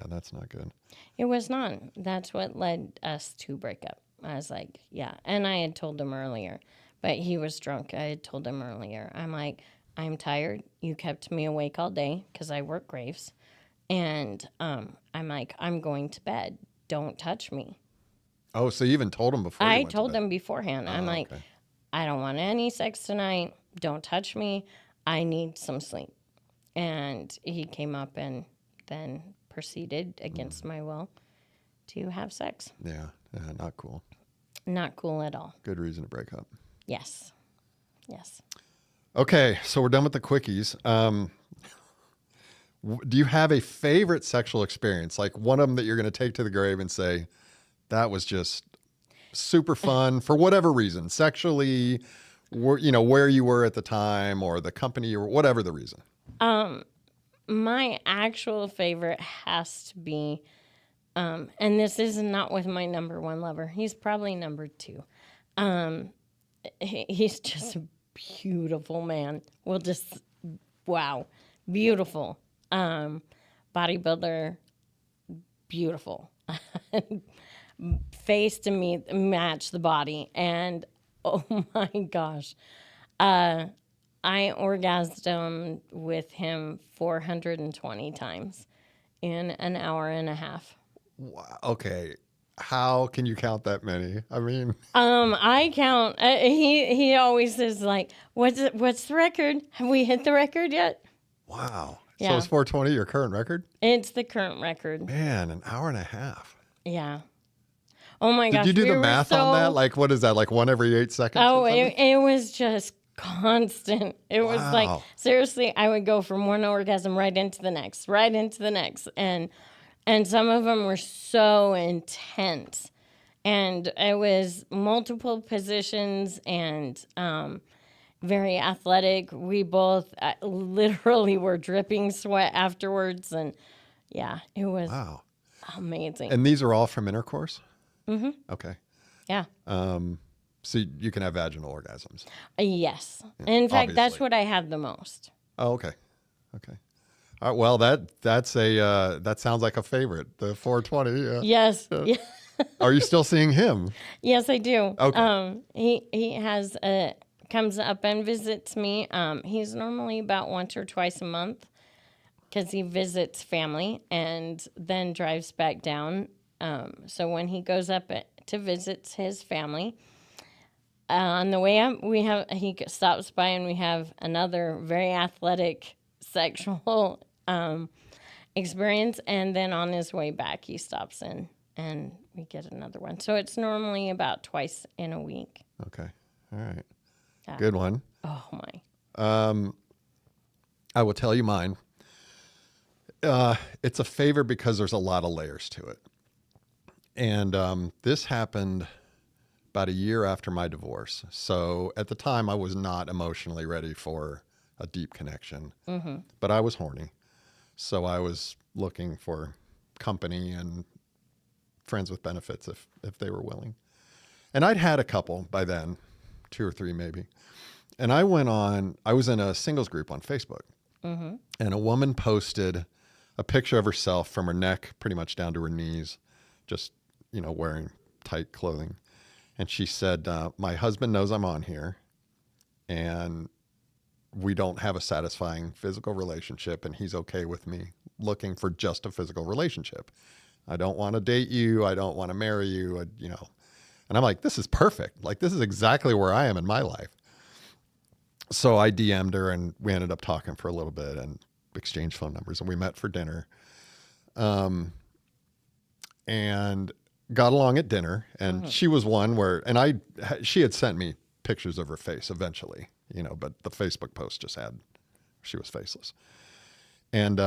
that's not good. it was not. That's what led us to break up. I was like, yeah. And I had told him earlier, but he was drunk. I had told him earlier. I'm like, I'm tired. You kept me awake all day because I work graves. And I'm like, I'm going to bed. Don't touch me. Oh, so you even told him before? I told him beforehand. I'm like, okay. I don't want any sex tonight. Don't touch me. I need some sleep. And he came up and then proceeded against my will to have sex. Yeah, not cool. Not cool at all. Good reason to break up. Yes. Yes. Okay, so we're done with the quickies. Do you have a favorite sexual experience? Like one of them that you're going to take to the grave and say, that was just super fun for whatever reason, sexually, where you were at the time or the company or whatever the reason. My actual favorite has to be, and this is not with my number one lover. He's probably number 2. He's just a beautiful man. Wow, beautiful. Bodybuilder, beautiful. Face to me match the body, and oh my gosh, I orgasmed with him 420 times in an hour and a half. Wow. Okay. How can you count that many? I mean, I count. He always says like, what's the record? Have we hit the record yet? wow. So Yeah. is 420 your current record? It's the current record. Man, an hour and a half. Yeah. Oh my gosh. Did you do we the were math on that? Like, what is that? Like one every 8 seconds? Oh, or something? it was just constant. It was like, Wow. seriously, I would go from one orgasm right into the next, right into the next. And some of them were so intense. And it was multiple positions and very athletic. We both literally were dripping sweat afterwards. And yeah, it was Wow. amazing. And these are all from intercourse? Mm-hmm. Okay. Yeah. So you can have vaginal orgasms. Yes. In fact, that's obviously. what I had the most. Oh, okay. Okay. All right, well, that sounds like a favorite, the 420. Yes. Yeah. Are you still seeing him? Yes, I do. Okay. He has comes up and visits me. He's normally about once or twice a month because he visits family and then drives back down. So when he goes up to visit his family, on the way up, he stops by and we have another very athletic sexual experience. And then on his way back, he stops in and we get another one. So it's normally about twice in a week. Okay. All right. Yeah. Good one. Oh, my. I will tell you mine. It's a favor because there's a lot of layers to it. And this happened about a year after my divorce. So at the time, I was not emotionally ready for a deep connection, but I was horny. So I was looking for company and friends with benefits if they were willing. And I'd had a couple by then, 2 or 3 maybe. And I was in a singles group on Facebook. And a woman posted a picture of herself from her neck pretty much down to her knees, just, wearing tight clothing. And she said, my husband knows I'm on here and we don't have a satisfying physical relationship and he's okay with me looking for just a physical relationship. I don't want to date you. I don't want to marry you, And I'm like, this is perfect. Like, this is exactly where I am in my life. So I DM'd her and we ended up talking for a little bit and exchanged phone numbers and we met for dinner. And got along at dinner and she was one where, she had sent me pictures of her face eventually, but the Facebook post just had, she was faceless. And,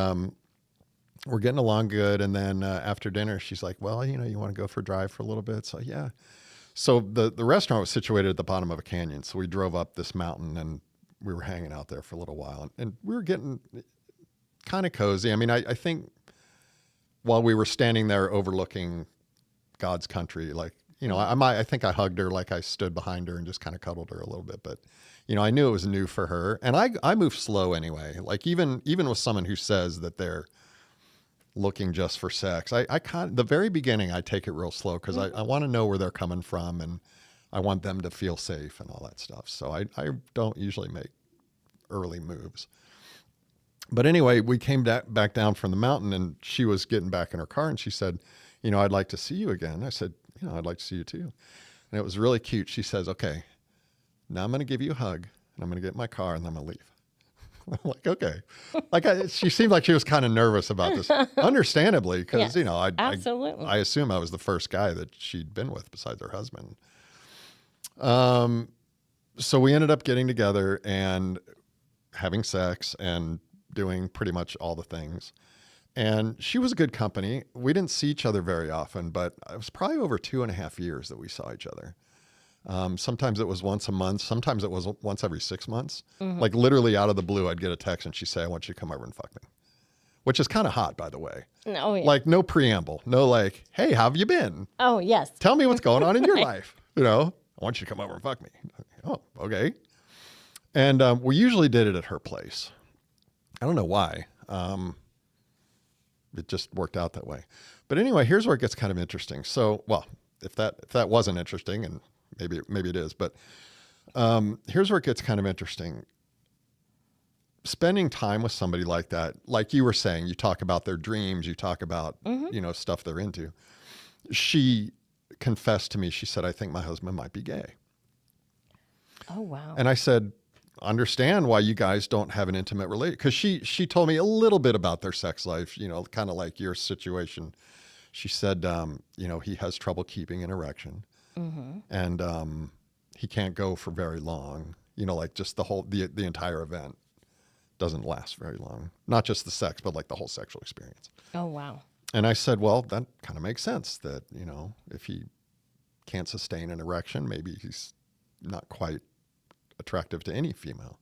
we're getting along good. And then after dinner, she's like, well, you want to go for a drive for a little bit? So yeah. So the restaurant was situated at the bottom of a canyon. So we drove up this mountain and we were hanging out there for a little while and we were getting kind of cozy. I mean, I think while we were standing there overlooking God's country, like, I think I hugged her, like I stood behind her and just kind of cuddled her a little bit, but I knew it was new for her and I move slow anyway. Like even with someone who says that they're looking just for sex, the very beginning, I take it real slow because I want to know where they're coming from and I want them to feel safe and all that stuff. So I don't usually make early moves. But anyway, we came back down from the mountain and she was getting back in her car and she said, I'd like to see you again. I said, I'd like to see you too. And it was really cute. She says, okay, now I'm going to give you a hug and I'm going to get in my car and then I'm going to leave. I'm like, okay. She seemed like she was kind of nervous about this, understandably, because, Yes, absolutely. I assume I was the first guy that she'd been with besides her husband. So we ended up getting together and having sex and doing pretty much all the things. And she was a good company. We didn't see each other very often, but it was probably over 2.5 years that we saw each other. Sometimes it was once a month. Sometimes it was once every 6 months. Like literally out of the blue, I'd get a text and she'd say, I want you to come over and fuck me, which is kind of hot, by the way. Oh, yeah. Like no preamble, no like, hey, how have you been? Oh, yes. Tell me what's going on in your life. I want you to come over and fuck me. Oh, okay. And we usually did it at her place. I don't know why. It just worked out that way. But anyway, here's where it gets kind of interesting. So, well, if that wasn't interesting, and maybe it is, but here's where it gets kind of interesting. Spending time with somebody like that, like you were saying, you talk about their dreams, you talk about stuff they're into. She confessed to me, she said, I think my husband might be gay. Oh, wow. And I said, understand why you guys don't have an intimate relationship. Because she told me a little bit about their sex life, kind of like your situation. She said, he has trouble keeping an erection. And he can't go for very long. Like just the entire event doesn't last very long. Not just the sex, but like the whole sexual experience. Oh, wow. And I said, well, that kind of makes sense that, if he can't sustain an erection, maybe he's not quite attractive to any female.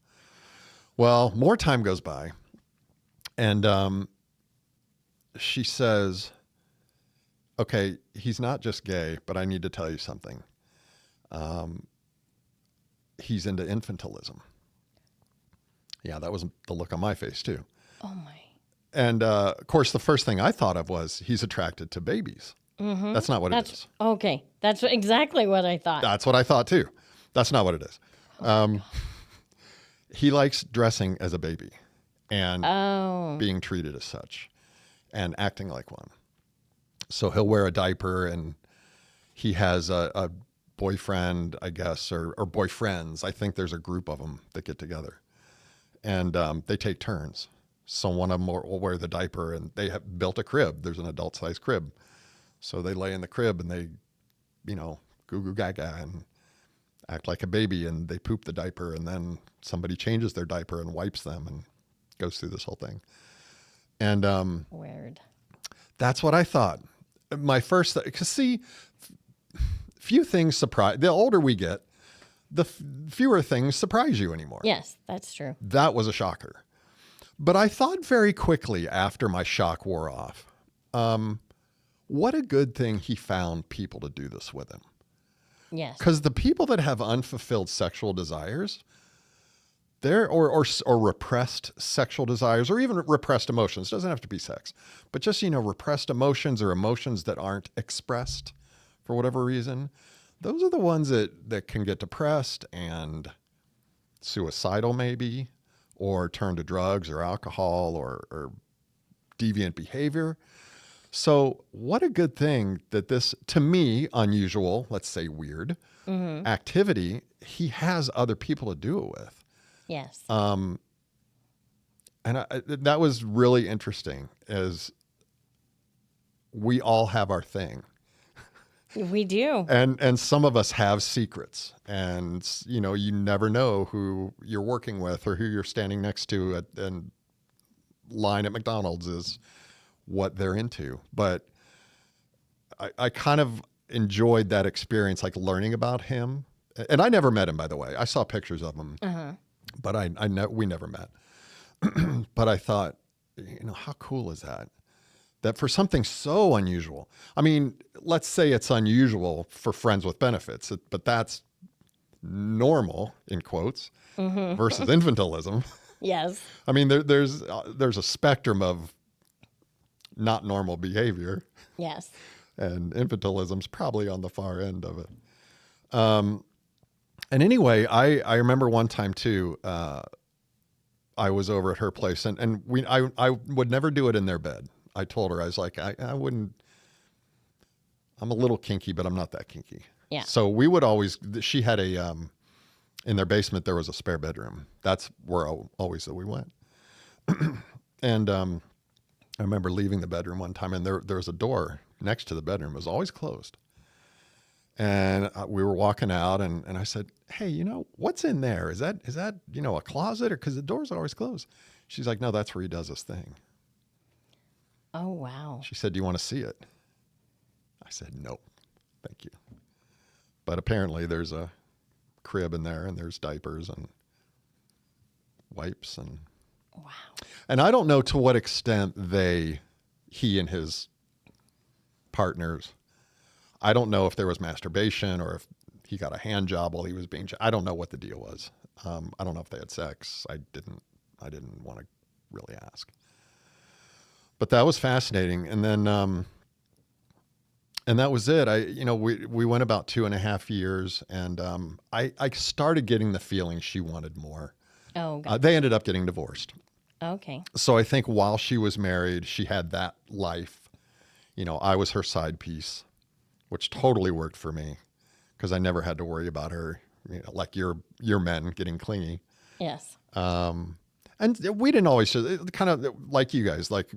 Well, more time goes by, and she says, okay, he's not just gay, but I need to tell you something. He's into infantilism. Yeah, that was the look on my face too. Oh, my. And of course, the first thing I thought of was he's attracted to babies. That's not what it is. Okay. That's exactly what I thought. That's what I thought too. That's not what it is. He likes dressing as a baby and being treated as such and acting like one. So he'll wear a diaper, and he has a boyfriend, I guess, or boyfriends. I think there's a group of them that get together, and they take turns. So one of them will wear the diaper, and they have built a crib. There's an adult-sized crib. So they lay in the crib, and they, goo goo gaga and act like a baby, and they poop the diaper, and then somebody changes their diaper and wipes them and goes through this whole thing. And weird. That's what I thought. My first, because see, few things surprise. The older we get, the fewer things surprise you anymore. Yes, that's true. That was a shocker. But I thought very quickly after my shock wore off, what a good thing he found people to do this with him. Yes. Because the people that have unfulfilled sexual desires, or repressed sexual desires, or even repressed emotions, doesn't have to be sex, but just, repressed emotions or emotions that aren't expressed for whatever reason, those are the ones that can get depressed and suicidal maybe, or turn to drugs or alcohol or deviant behavior. So what a good thing that this, to me, unusual, let's say weird, activity, he has other people to do it with. Yes. And that was really interesting, as we all have our thing. We do. And some of us have secrets, and you never know who you're working with or who you're standing next to and line at McDonald's is what they're into. But I kind of enjoyed that experience, like learning about him. And I never met him, by the way. I saw pictures of him, but we never met. But I thought, how cool is that? That for something so unusual, I mean, let's say it's unusual for friends with benefits, but that's normal, in quotes, versus infantilism. Yes. I mean, there's a spectrum of not normal behavior. Yes. And infantilism's probably on the far end of it. And anyway, I remember one time too, I was over at her place, and I would never do it in their bed. I told her, I was like, I wouldn't, I'm a little kinky, but I'm not that kinky. Yeah. So we would always, she had in their basement, there was a spare bedroom. That's where always that we went. And I remember leaving the bedroom one time, and there was a door next to the bedroom. It was always closed. And we were walking out, and I said, hey, what's in there? Is that a closet? Or because the door's always closed. She's like, no, that's where he does his thing. Oh, wow. She said, do you want to see it? I said, no, thank you. But apparently there's a crib in there, and there's diapers and wipes. Wow. And I don't know to what extent he and his partners, I don't know if there was masturbation or if he got a hand job while he was I don't know what the deal was. I don't know if they had sex. I didn't want to really ask. But that was fascinating. And then, and that was it. We went about 2.5 years, and I started getting the feeling she wanted more. Oh, God. They ended up getting divorced. Okay. So I think while she was married, she had that life. I was her side piece. which totally worked for me because I never had to worry about her, like your men getting clingy. Yes. And we didn't always, kind of like you guys, like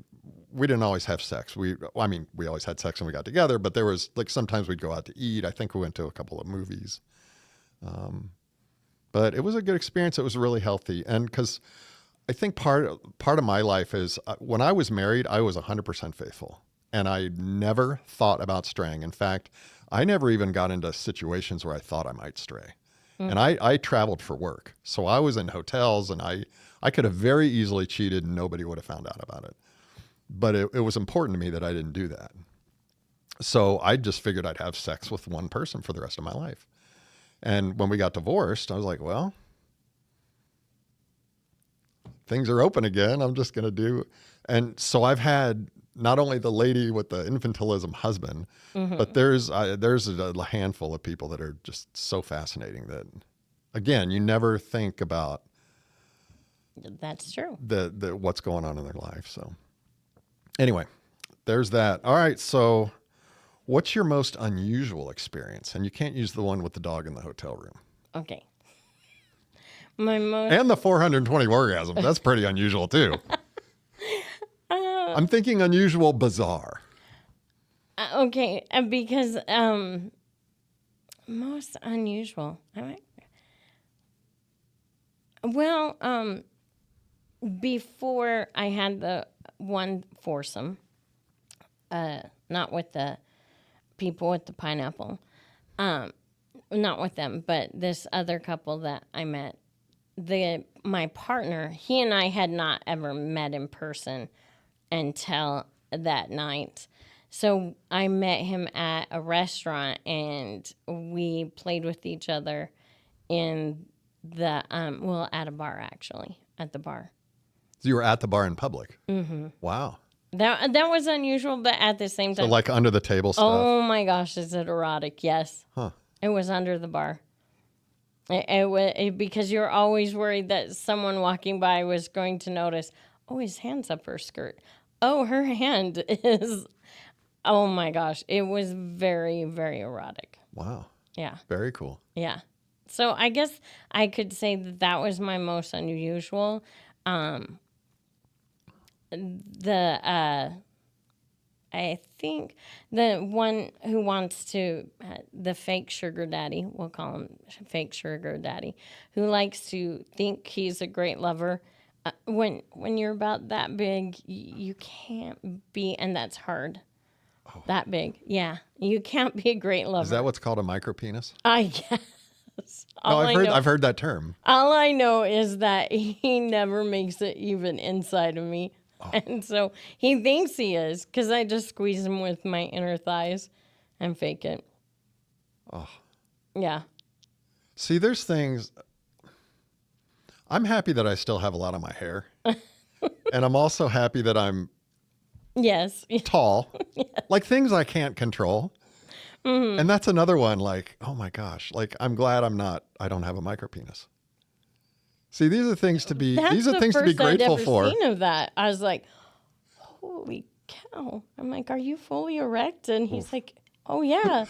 we didn't always have sex. We always had sex when we got together, but there was like sometimes we'd go out to eat. I think we went to a couple of movies. But it was a good experience. It was really healthy. And because I think part of my life is when I was married, I was 100% faithful. And I never thought about straying. In fact, I never even got into situations where I thought I might stray. And I traveled for work. So I was in hotels and I could have very easily cheated and nobody would have found out about it. But it was important to me that I didn't do that. So I just figured I'd have sex with one person for the rest of my life. And when we got divorced, I was like, well, things are open again. I'm just going to do. And so I've had not only the lady with the infantilism husband, but there's a handful of people that are just so fascinating that, again, you never think about. That's true. The what's going on in their life. So anyway, there's that. All right. So what's your most unusual experience? And you can't use the one with the dog in the hotel room. Okay. And the 420 orgasms. That's pretty unusual too. I'm thinking unusual, bizarre. Okay, because most unusual. Before I had the one foursome, not with the people with the pineapple, not with them, but this other couple that I met. My partner, he and I had not ever met in person until that night. So I met him at a restaurant and we played with each other in the, at a bar actually, at the bar. So you were at the bar in public? Mm-hmm. Wow. That was unusual, but at the same time. So like under the table stuff? Oh my gosh, is it erotic? Yes. Huh. It was under the bar. Because you're always worried that someone walking by was going to notice, oh, his hand's up her skirt. Oh, her hand is, oh my gosh. It was very, very erotic. Wow. Yeah. Very cool. Yeah. So I guess I could say that was my most unusual. I think the one who wants to, the fake sugar daddy, we'll call him fake sugar daddy, who likes to think he's a great lover. When you're about that big, you can't be, and that's hard. Oh. That big. Yeah. You can't be a great lover. Is that what's called a micropenis? I guess. I've heard that term. All I know is that he never makes it even inside of me. Oh. And so he thinks he is because I just squeeze him with my inner thighs and fake it. Oh. Yeah. See, there's things. I'm happy that I still have a lot of my hair. And I'm also happy that I'm tall. Yes. Like things I can't control. Mm-hmm. And that's another one like, oh my gosh, like I'm glad I don't have a micropenis. See, these are things to be grateful for. Seen of that. I was like, holy cow. I'm like, are you fully erect? And he's like, oh yeah.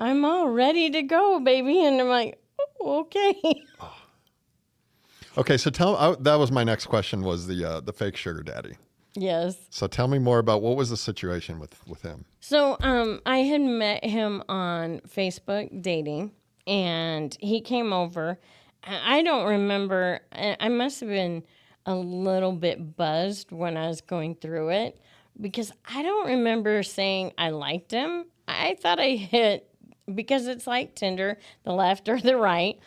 I'm all ready to go, baby. And I'm like, oh, okay. Oh. Okay, so that was my next question was the fake sugar daddy. Yes. So tell me more about what was the situation with him. So I had met him on Facebook dating, and he came over. I don't remember. I must have been a little bit buzzed when I was going through it because I don't remember saying I liked him. I thought I hit, because it's like Tinder, the left or the right.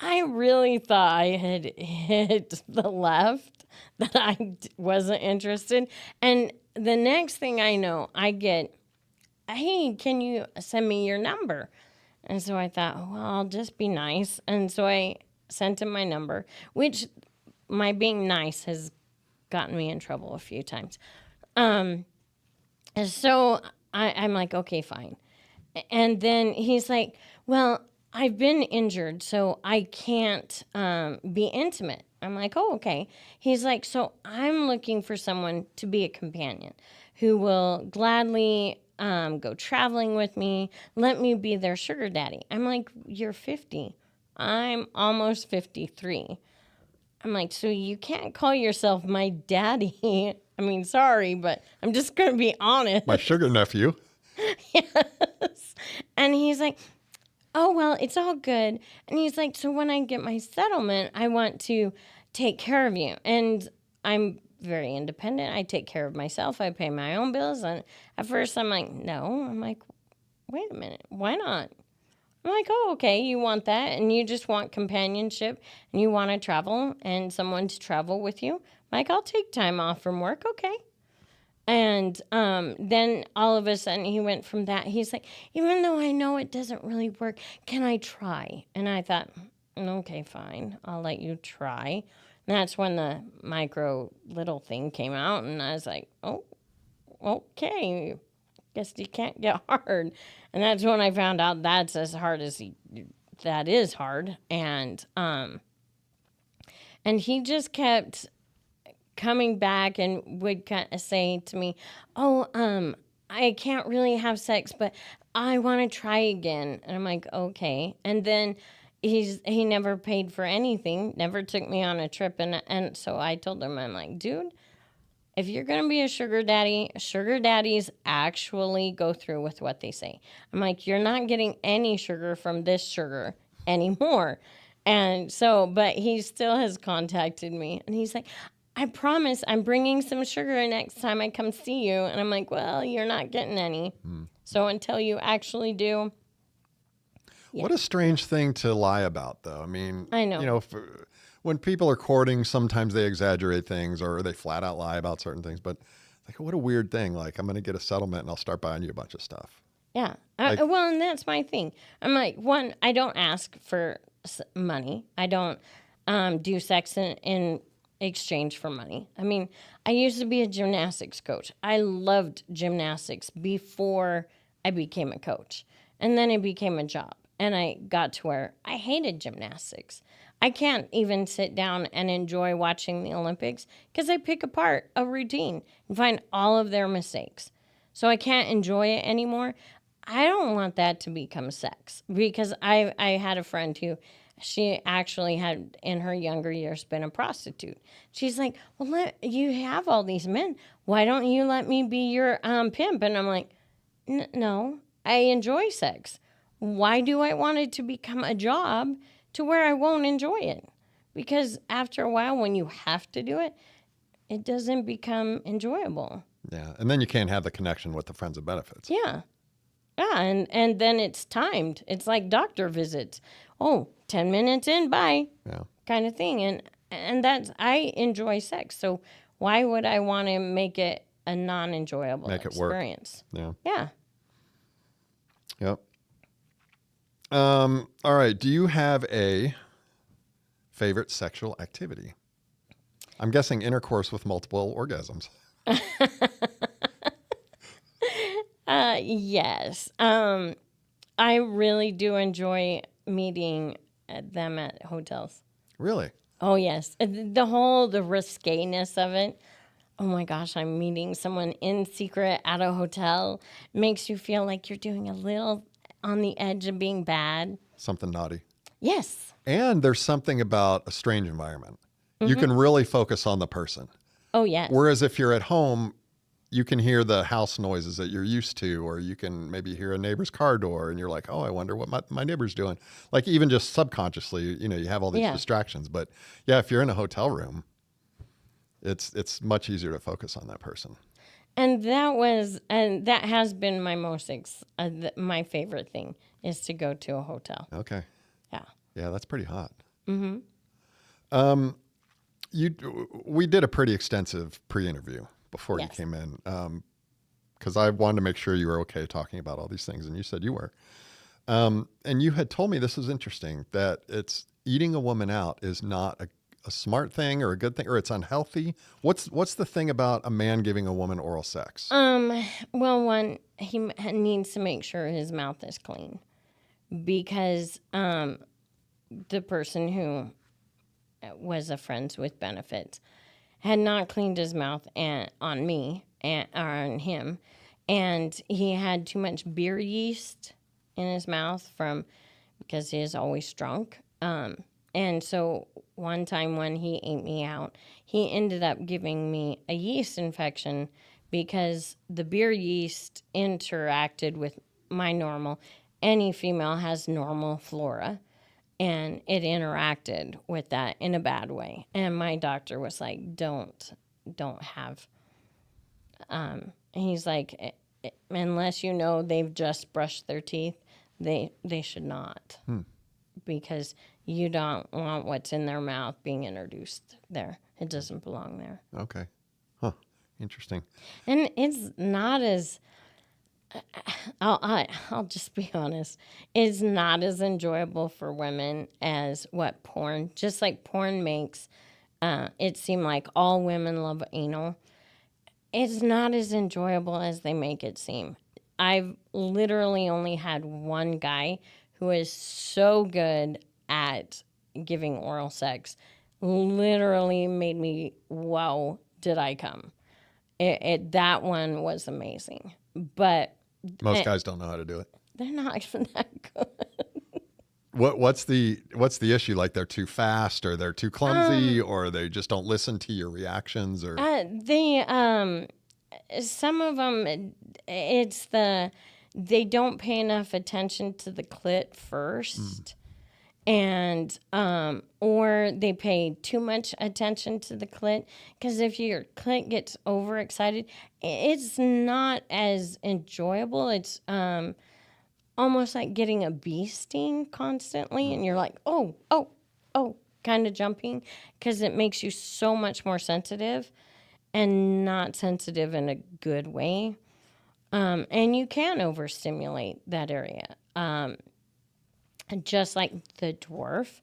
I really thought I had hit the left, that I wasn't interested. And the next thing I know, I get, hey, can you send me your number? And so I thought, well, I'll just be nice. And so I sent him my number, which my being nice has gotten me in trouble a few times. And so I'm like, okay, fine. And then he's like, well, I've been injured, so I can't be intimate. I'm like, oh, okay. He's like, so I'm looking for someone to be a companion who will gladly go traveling with me. Let me be their sugar daddy. I'm like, you're 50. I'm almost 53. I'm like, so you can't call yourself my daddy. I mean, sorry, but I'm just going to be honest. My sugar nephew. Yes. And he's like, oh, well, it's all good. And he's like, so when I get my settlement, I want to take care of you. And I'm very independent. I take care of myself. I pay my own bills. And at first I'm like, no. I'm like, wait a minute. Why not? I'm like, oh, okay, you want that, and you just want companionship, and you want to travel, and someone to travel with you. I'm like, I'll take time off from work, okay. And then all of a sudden he went from that. He's like, even though I know it doesn't really work, can I try? And I thought, okay, fine, I'll let you try. And that's when the micro little thing came out, and I was like, oh, okay. Guess you can't get hard. And that's when I found out that's as hard as that is hard. And he just kept coming back and would kind of say to me, oh, I can't really have sex, but I want to try again. And I'm like, okay. And then he never paid for anything, never took me on a trip. And so I told him, I'm like, dude, if you're going to be a sugar daddies actually go through with what they say. I'm like, you're not getting any sugar from this sugar anymore. And so, but he still has contacted me. And he's like, I promise I'm bringing some sugar next time I come see you. And I'm like, well, you're not getting any. So until you actually do. Yeah. What a strange thing to lie about, though. I mean, I know. You know, when people are courting, sometimes they exaggerate things or they flat out lie about certain things. But like, what a weird thing. Like, I'm going to get a settlement and I'll start buying you a bunch of stuff. Yeah. Like, well, and that's my thing. I'm like, one, I don't ask for money. I don't do sex in exchange for money. I mean, I used to be a gymnastics coach. I loved gymnastics before I became a coach. And then it became a job. And I got to where I hated gymnastics. I can't even sit down and enjoy watching the Olympics because I pick apart a routine and find all of their mistakes. So I can't enjoy it anymore. I don't want that to become sex because I had a friend who she actually had in her younger years been a prostitute. She's like, well, you have all these men. Why don't you let me be your pimp? And I'm like, no, I enjoy sex. Why do I want it to become a job to where I won't enjoy it? Because after a while, when you have to do it, it doesn't become enjoyable. Yeah, and then you can't have the connection with the friends and benefits. Yeah. Yeah, and then it's timed. It's like doctor visits. Oh, 10 minutes in, bye. Yeah. Kind of thing. And that's, I enjoy sex. So why would I want to make it a non-enjoyable experience? Work. Yeah. Yep. All right. Do you have a favorite sexual activity? I'm guessing intercourse with multiple orgasms. Yes. I really do enjoy meeting them at hotels. Really? Oh, yes. The risqueness of it. Oh my gosh, I'm meeting someone in secret at a hotel. Makes you feel like you're doing a little on the edge of being bad. Something naughty. Yes. And there's something about a strange environment. Mm-hmm. You can really focus on the person. Oh, yes. Whereas if you're at home, you can hear the house noises that you're used to, or you can maybe hear a neighbor's car door and you're like, oh, I wonder what my neighbor's doing. Like even just subconsciously, you know, you have all these distractions. But yeah, if you're in a hotel room, it's much easier to focus on that person. And that has been my most, my favorite thing is to go to a hotel. Okay. Yeah. Yeah, that's pretty hot. Mm-hmm. We did a pretty extensive pre-interview before you came in, because I wanted to make sure you were okay talking about all these things, and you said you were. And you had told me, this is interesting, that it's eating a woman out is not a smart thing or a good thing, or it's unhealthy. What's the thing about a man giving a woman oral sex? Well, one, he needs to make sure his mouth is clean, because the person who was a friends with benefits had not cleaned his mouth on me or on him, and he had too much beer yeast in his mouth because he is always drunk. And so one time when he ate me out, he ended up giving me a yeast infection because the beer yeast interacted with my normal. Any female has normal flora, and it interacted with that in a bad way. And my doctor was like, don't have. He's like, unless you know they've just brushed their teeth, they should not, because you don't want what's in their mouth being introduced there. It doesn't belong there. Okay. Huh. Interesting. And it's not as, I'll just be honest, it's not as enjoyable for women as what porn, just like porn makes it seem like all women love anal. It's not as enjoyable as they make it seem. I've literally only had one guy who is so good at giving oral sex, literally made me, wow, did I come. That one was amazing. But most guys don't know how to do it. They're not even that good. What's the issue? Like they're too fast, or they're too clumsy, or they just don't listen to your reactions, or some of them, they don't pay enough attention to the clit first, and or they pay too much attention to the clit, because if your clit gets overexcited, it's not as enjoyable. It's almost like getting a bee sting constantly, and you're like, oh, kind of jumping, because it makes you so much more sensitive, and not sensitive in a good way. And you can overstimulate that area. Just like the dwarf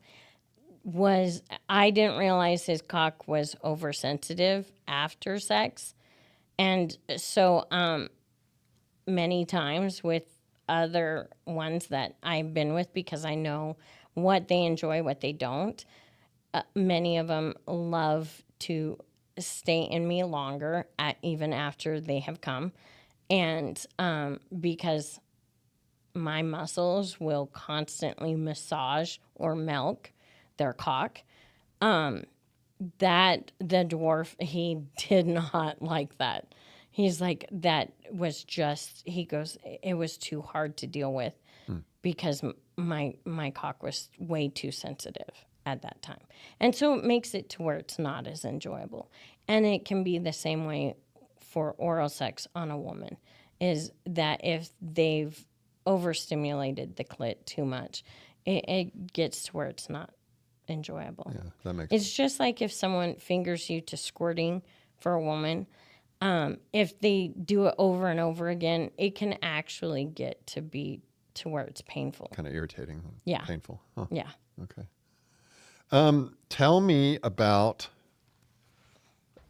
I didn't realize his cock was oversensitive after sex. And so many times with other ones that I've been with, because I know what they enjoy, what they don't, many of them love to stay in me longer, even after they have come. And because my muscles will constantly massage or milk their cock, that the dwarf, he did not like that. He's like, that was just, he goes, it was too hard to deal with because my cock was way too sensitive at that time. And so it makes it to where it's not as enjoyable. And it can be the same way for oral sex on a woman, is that if they've overstimulated the clit too much, it gets to where it's not enjoyable. yeah, that makes It's just like if someone fingers you to squirting for a woman, if they do it over and over again, it can actually get to be to where it's painful. kind of irritating. Yeah. Painful. Huh. Yeah. Okay. Tell me about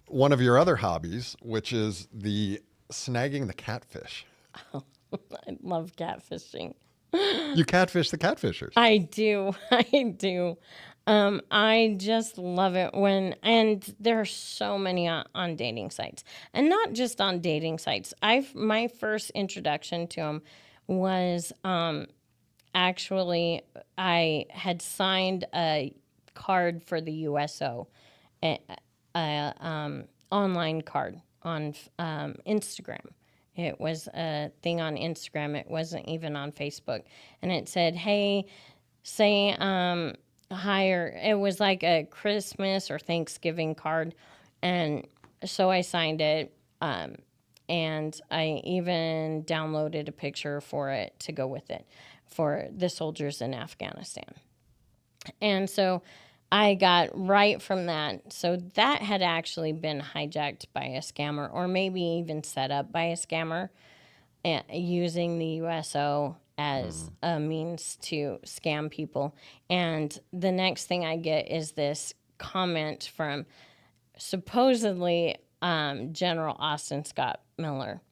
one of your other hobbies, which is the snagging the catfish. I love catfishing. You catfish the catfishers. I do. I do. I just love it and there are so many on dating sites, and not just on dating sites. My first introduction to them was, actually, I had signed a card for the USO, online card on Instagram. It was a thing on Instagram. It wasn't even on Facebook. And it said, hey, say hire. It was like a Christmas or Thanksgiving card. And so I signed it. And I even downloaded a picture for it to go with it for the soldiers in Afghanistan. And so I got right from that. So that had actually been hijacked by a scammer, or maybe even set up by a scammer, using the USO as a means to scam people. And the next thing I get is this comment from supposedly General Austin Scott Miller.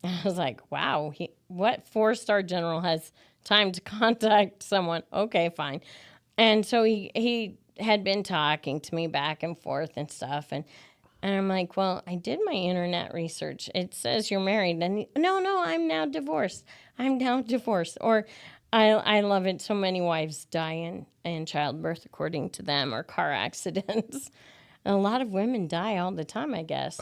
And I was like, wow, what 4-star general has time to contact someone? Okay, fine. And so he had been talking to me back and forth and stuff. And And I'm like, well, I did my internet research. It says you're married. And no, I'm now divorced. I'm now divorced. Or I love it. So many wives die in childbirth, according to them, or car accidents. And a lot of women die all the time, I guess,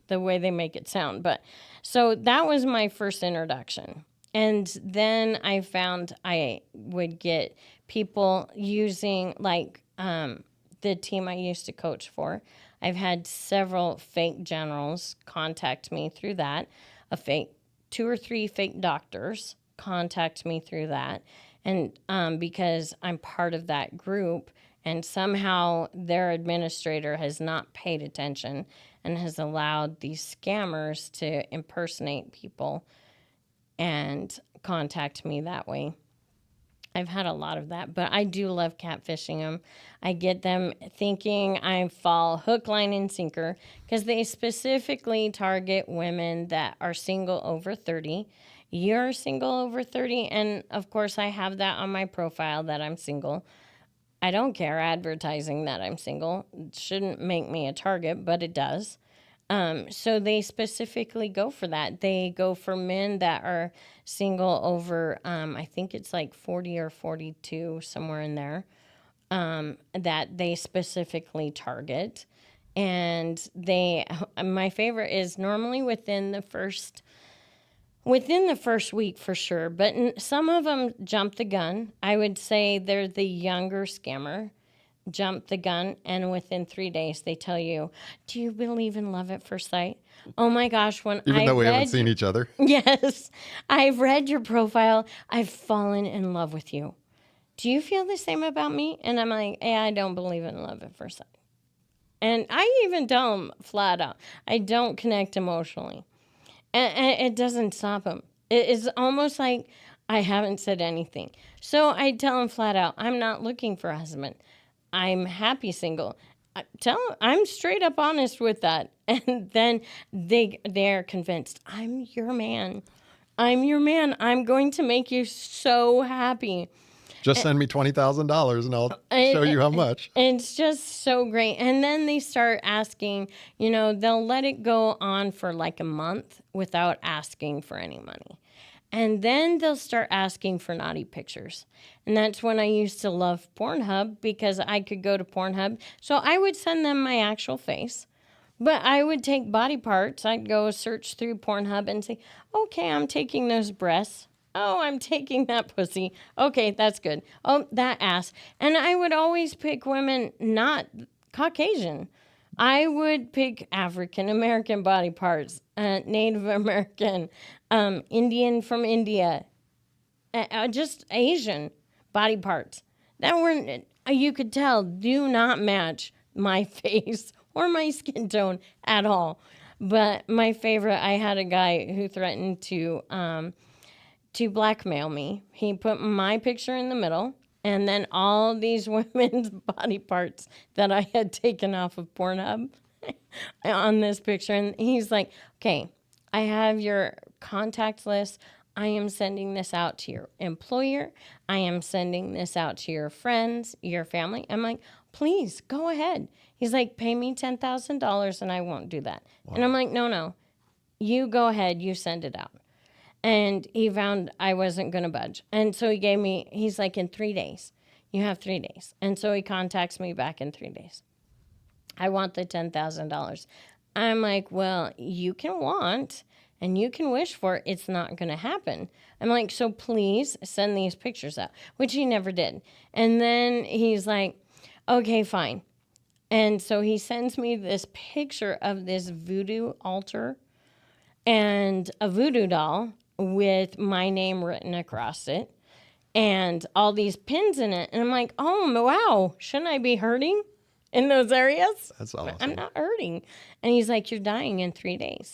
the way they make it sound. But so that was my first introduction. And then I found I would get people using, like, the team I used to coach for. I've had several fake generals contact me through that, two or three fake doctors contact me through that. And because I'm part of that group, and somehow their administrator has not paid attention and has allowed these scammers to impersonate people and contact me that way. I've had a lot of that, but I do love catfishing them. I get them thinking I fall hook, line, and sinker because they specifically target women that are single over 30. You're single over 30, and of course, I have that on my profile that I'm single. I don't care advertising that I'm single. It shouldn't make me a target, but it does. So they specifically go for that. They go for men that are single over, I think it's like 40 or 42, somewhere in there, that they specifically target. And my favorite is normally within the first week for sure, but some of them jump the gun. I would say they're the younger scammer. Jump the gun, and within 3 days they tell you, do you believe in love at first sight? Oh my gosh, Even though we haven't seen each other. Yes, I've read your profile, I've fallen in love with you. Do you feel the same about me? And I'm like, I don't believe in love at first sight. And I even tell them flat out, I don't connect emotionally. And it doesn't stop them. It's almost like I haven't said anything. So I tell them flat out, I'm not looking for a husband. I'm happy single. I'm straight up honest with that. And then they're convinced, I'm your man. I'm your man. I'm going to make you so happy. Just send me $20,000 and I'll show you how much. It's just so great. And then they start asking, they'll let it go on for like a month without asking for any money. And then they'll start asking for naughty pictures. And that's when I used to love Pornhub because I could go to Pornhub. So I would send them my actual face. But I would take body parts. I'd go search through Pornhub and say, okay, I'm taking those breasts. Oh, I'm taking that pussy. Okay, that's good. Oh, that ass. And I would always pick women not Caucasian. I would pick African American body parts, Native American, Indian from India, just Asian body parts that weren't, you could tell, do not match my face or my skin tone at all. But my favorite, I had a guy who threatened to blackmail me. He put my picture in the middle. And then all these women's body parts that I had taken off of Pornhub on this picture. And he's like, okay, I have your contact list. I am sending this out to your employer. I am sending this out to your friends, your family. I'm like, please, go ahead. He's like, pay me $10,000 and I won't do that. Wow. And I'm like, no, you go ahead. You send it out. And he found I wasn't going to budge. And so he's like, in 3 days, you have 3 days. And so he contacts me back in 3 days. I want the $10,000. I'm like, well, you can want and you can wish for it. It's not going to happen. I'm like, so please send these pictures out, which he never did. And then he's like, okay, fine. And so he sends me this picture of this voodoo altar and a voodoo doll with my name written across it and all these pins in it. And I'm like, oh, wow, shouldn't I be hurting in those areas? That's awesome. I'm not hurting. And he's like, you're dying in 3 days.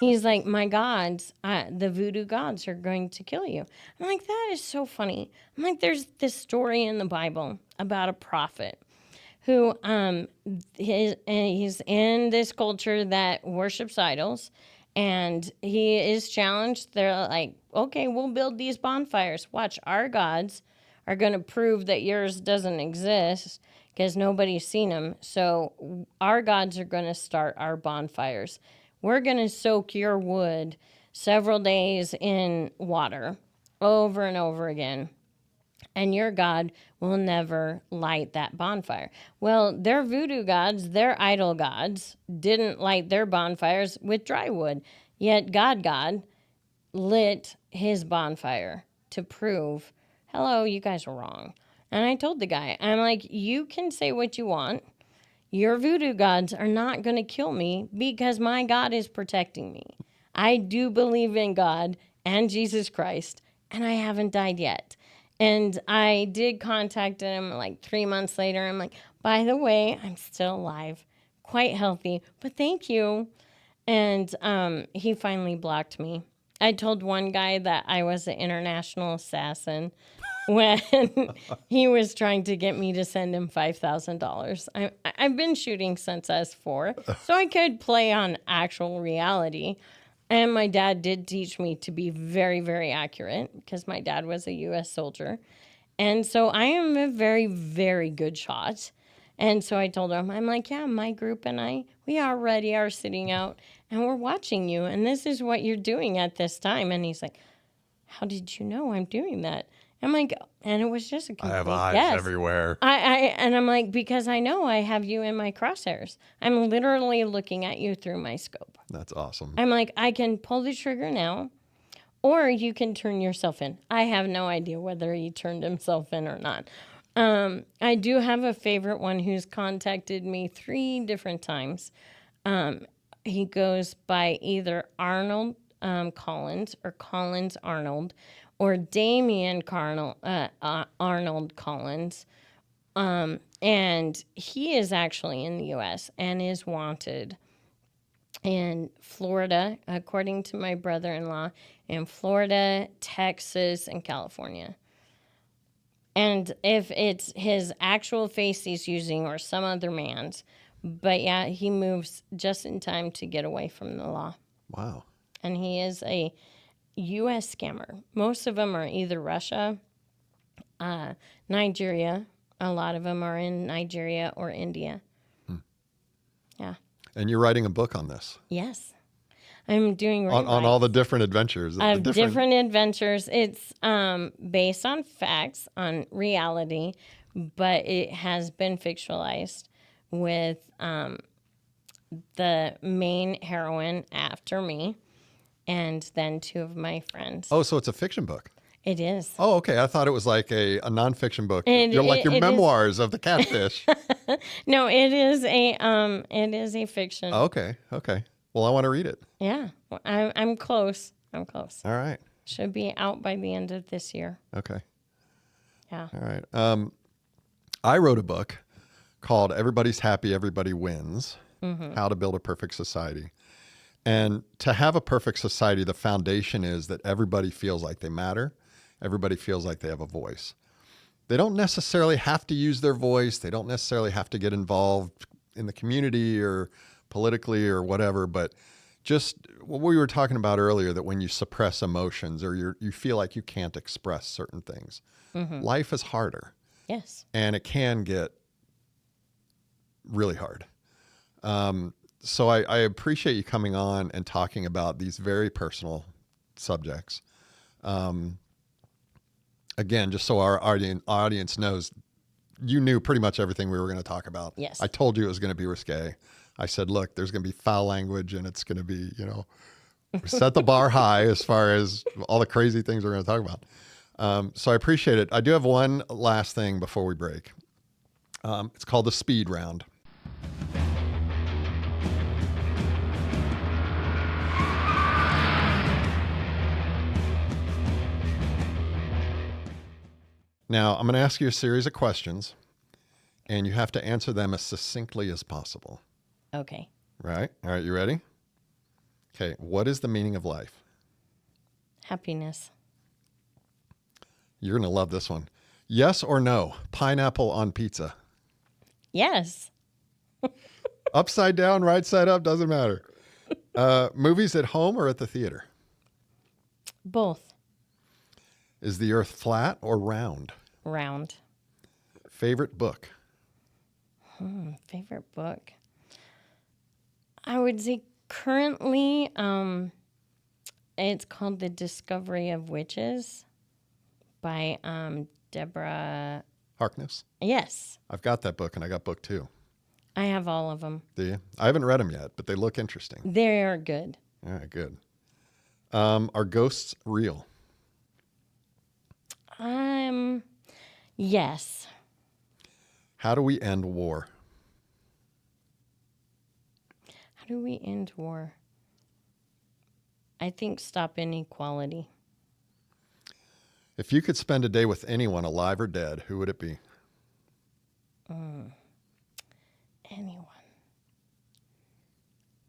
He's like, my gods, the voodoo gods are going to kill you. I'm like, that is so funny. I'm like, there's this story in the Bible about a prophet who he's in this culture that worships idols. And he is challenged. They're like, okay, we'll build these bonfires. Watch, our gods are going to prove that yours doesn't exist. because nobody's seen them. So our gods are going to start our bonfires. We're going to soak your wood several days in water over and over again. And your God will never light that bonfire. Well, their voodoo gods, their idol gods, didn't light their bonfires with dry wood. Yet God lit his bonfire to prove, hello, you guys are wrong. And I told the guy, I'm like, you can say what you want. Your voodoo gods are not going to kill me because my God is protecting me. I do believe in God and Jesus Christ, and I haven't died yet. And I did contact him like 3 months later. I'm like, by the way, I'm still alive, quite healthy, but thank you. And he finally blocked me. I told one guy that I was an international assassin when he was trying to get me to send him $5,000. I've been shooting since I was 4, so I could play on actual reality. And my dad did teach me to be very, very accurate because my dad was a U.S. soldier. And so I am a very, very good shot. And so I told him, I'm like, yeah, my group and I, we already are sitting out and we're watching you. And this is what you're doing at this time. And he's like, how did you know I'm doing that? I'm like, and it was just a complete I have eyes guess. everywhere. And I'm like, because I know I have you in my crosshairs. I'm literally looking at you through my scope. That's awesome. I'm like, I can pull the trigger now, or you can turn yourself in. I have no idea whether he turned himself in or not. I do have a favorite one who's contacted me 3 different times. He goes by either Arnold Collins or Collins Arnold or Damien Arnold Collins. And he is actually in the U.S. and is wanted in Florida, according to my brother-in-law, in Florida, Texas, and California. And if it's his actual face he's using or some other man's, but yeah, he moves just in time to get away from the law. Wow. And he is a U.S. scammer. Most of them are either Russia, Nigeria. A lot of them are in Nigeria or India. Yeah. And you're writing a book on this. Yes. I'm doing on all the different adventures. Different adventures. It's based on facts, on reality, but it has been fictionalized with the main heroine after me and then 2 of my friends. Oh, so it's a fiction book. It is. Oh, okay. I thought it was like a nonfiction book. It your memoirs of the catfish. No, it is a fiction. Oh, okay. Well, I want to read it. Yeah, I'm close. I'm close. All right. Should be out by the end of this year. Okay. Yeah. All right. I wrote a book called Everybody's Happy, Everybody Wins, How to Build a Perfect Society. And to have a perfect society, the foundation is that everybody feels like they matter. Everybody feels like they have a voice. They don't necessarily have to use their voice. They don't necessarily have to get involved in the community or politically or whatever, but just what we were talking about earlier, that when you suppress emotions or you feel like you can't express certain things, life is harder. Yes. And it can get really hard. So I appreciate you coming on and talking about these very personal subjects. Again, just so our audience knows, you knew pretty much everything we were going to talk about. Yes. I told you it was going to be risque. I said, look, there's going to be foul language and it's going to be, set the bar high as far as all the crazy things we're going to talk about. So I appreciate it. I do have one last thing before we break. It's called the speed round. Now, I'm going to ask you a series of questions, and you have to answer them as succinctly as possible. Okay. Right? All right, you ready? Okay, what is the meaning of life? Happiness. You're going to love this one. Yes or no, pineapple on pizza? Yes. Upside down, right side up, doesn't matter. Movies at home or at the theater? Both. Is the earth flat or round? Round. Favorite book? Favorite book? I would say currently, it's called The Discovery of Witches by Deborah. Harkness? Yes, I've got that book, and I got book 2. I have all of them. Do you? I haven't read them yet, but they look interesting. They are good. All right, good. Are ghosts real? Yes. How do we end war? How do we end war? I think stop inequality. If you could spend a day with anyone, alive or dead, who would it be? Anyone.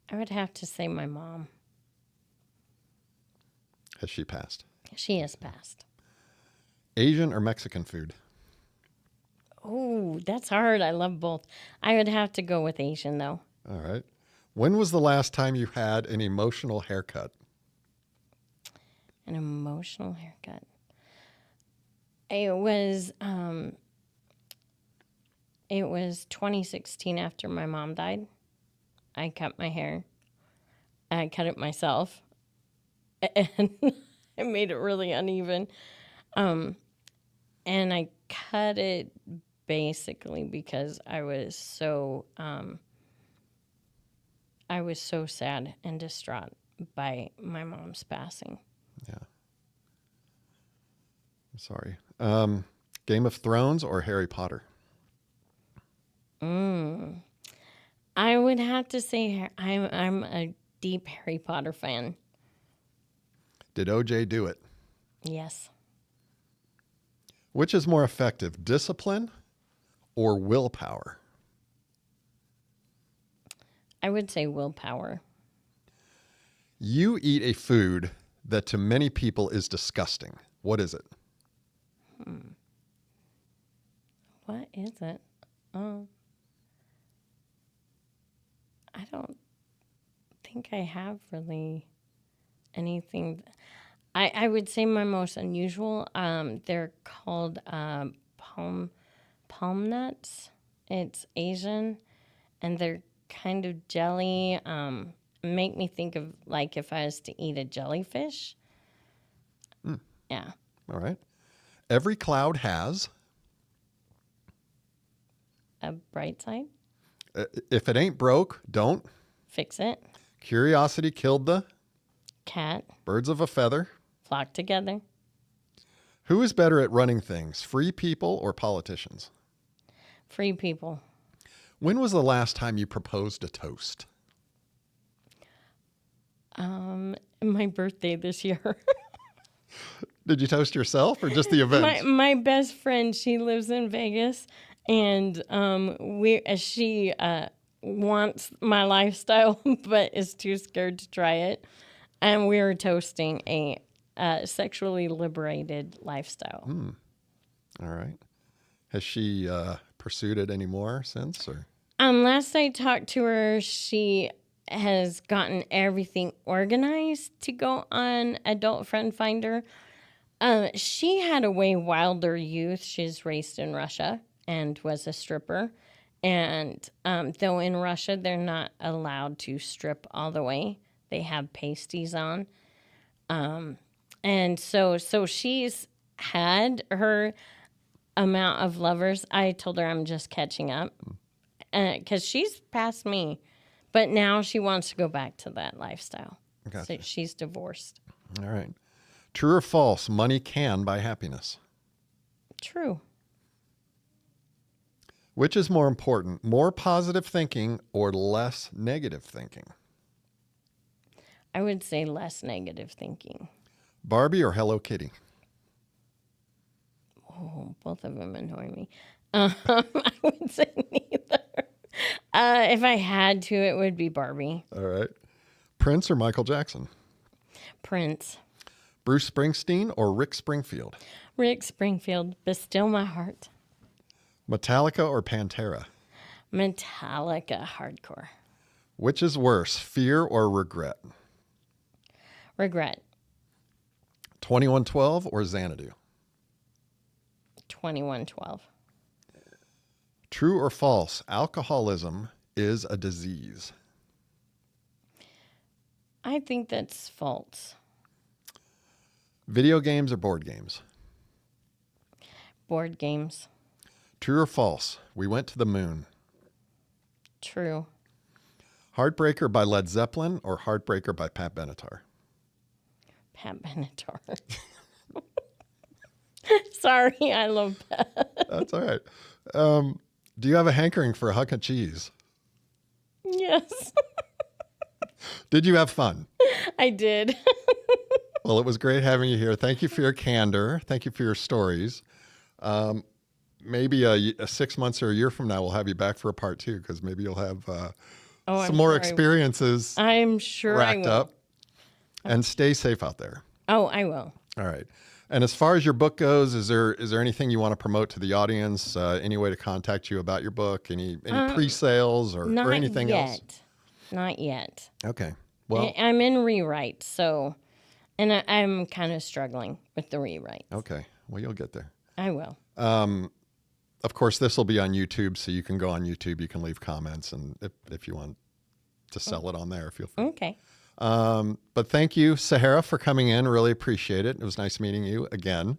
I would have to say my mom. Has she passed? She has passed. Asian or Mexican food? Oh, that's hard. I love both. I would have to go with Asian, though. All right. When was the last time you had an emotional haircut? An emotional haircut. It was 2016 after my mom died. I cut my hair. I cut it myself. And I made it really uneven. And I cut it basically because I was so sad and distraught by my mom's passing. Yeah. I'm sorry. Game of Thrones or Harry Potter? I would have to say I'm a deep Harry Potter fan. Did OJ do it? Yes. Which is more effective, discipline or willpower? I would say willpower. You eat a food that to many people is disgusting. What is it? What is it? I don't think I have really anything. I would say my most unusual, they're called palm nuts. It's Asian, and they're kind of jelly. Make me think of like if I was to eat a jellyfish. Yeah. All right. Every cloud has. A bright side. If it ain't broke, don't. Fix it. Curiosity killed the. Cat. Birds of a feather. Flock together. Who is better at running things, free people or politicians? Free people. When was the last time you proposed a toast? My birthday this year. Did you toast yourself or just the event? my best friend, she lives in Vegas, and she wants my lifestyle, but is too scared to try it. And we were toasting a sexually liberated lifestyle. All right. Has she pursued it anymore since? Or? Last I talked to her, she has gotten everything organized to go on Adult Friend Finder. She had a way wilder youth. She's raised in Russia and was a stripper. And though in Russia, they're not allowed to strip all the way. They have pasties on. And so she's had her amount of lovers. I told her I'm just catching up because she's past me. But now she wants to go back to that lifestyle. Gotcha. So she's divorced. All right. True or false, money can buy happiness? True. Which is more important, more positive thinking or less negative thinking? I would say less negative thinking. Barbie or Hello Kitty? Oh, both of them annoy me. I would say neither. If I had to, it would be Barbie. All right. Prince or Michael Jackson? Prince. Bruce Springsteen or Rick Springfield? Rick Springfield, but still my heart. Metallica or Pantera? Metallica, hardcore. Which is worse, fear or regret? Regret. 2112 or Xanadu? 2112. True or false, alcoholism is a disease? I think that's false. Video games or board games? Board games. True or false, we went to the moon? True. Heartbreaker by Led Zeppelin or Heartbreaker by Pat Benatar? Pat Benatar. Sorry, I love Pat. That's all right. Do you have a hankering for a hunk of cheese? Yes. Did you have fun? I did. Well, it was great having you here. Thank you for your candor. Thank you for your stories. Maybe 6 months or a year from now, we'll have you back for a part 2 because maybe you'll have some more experiences I'm sure racked I will. up. And stay safe out there. Oh, I will. All right. And as far as your book goes, is there anything you want to promote to the audience? Any way to contact you about your book? Any pre-sales or anything else? Not yet. Okay. Well, I'm in rewrite, so, and I'm kind of struggling with the rewrite. okay. Well, you'll get there. I will. Of course, this will be on YouTube, so you can go on YouTube. You can leave comments, and if you want to sell it on there, feel free. Okay. But thank you, Sahara, for coming in. Really appreciate it. It was nice meeting you again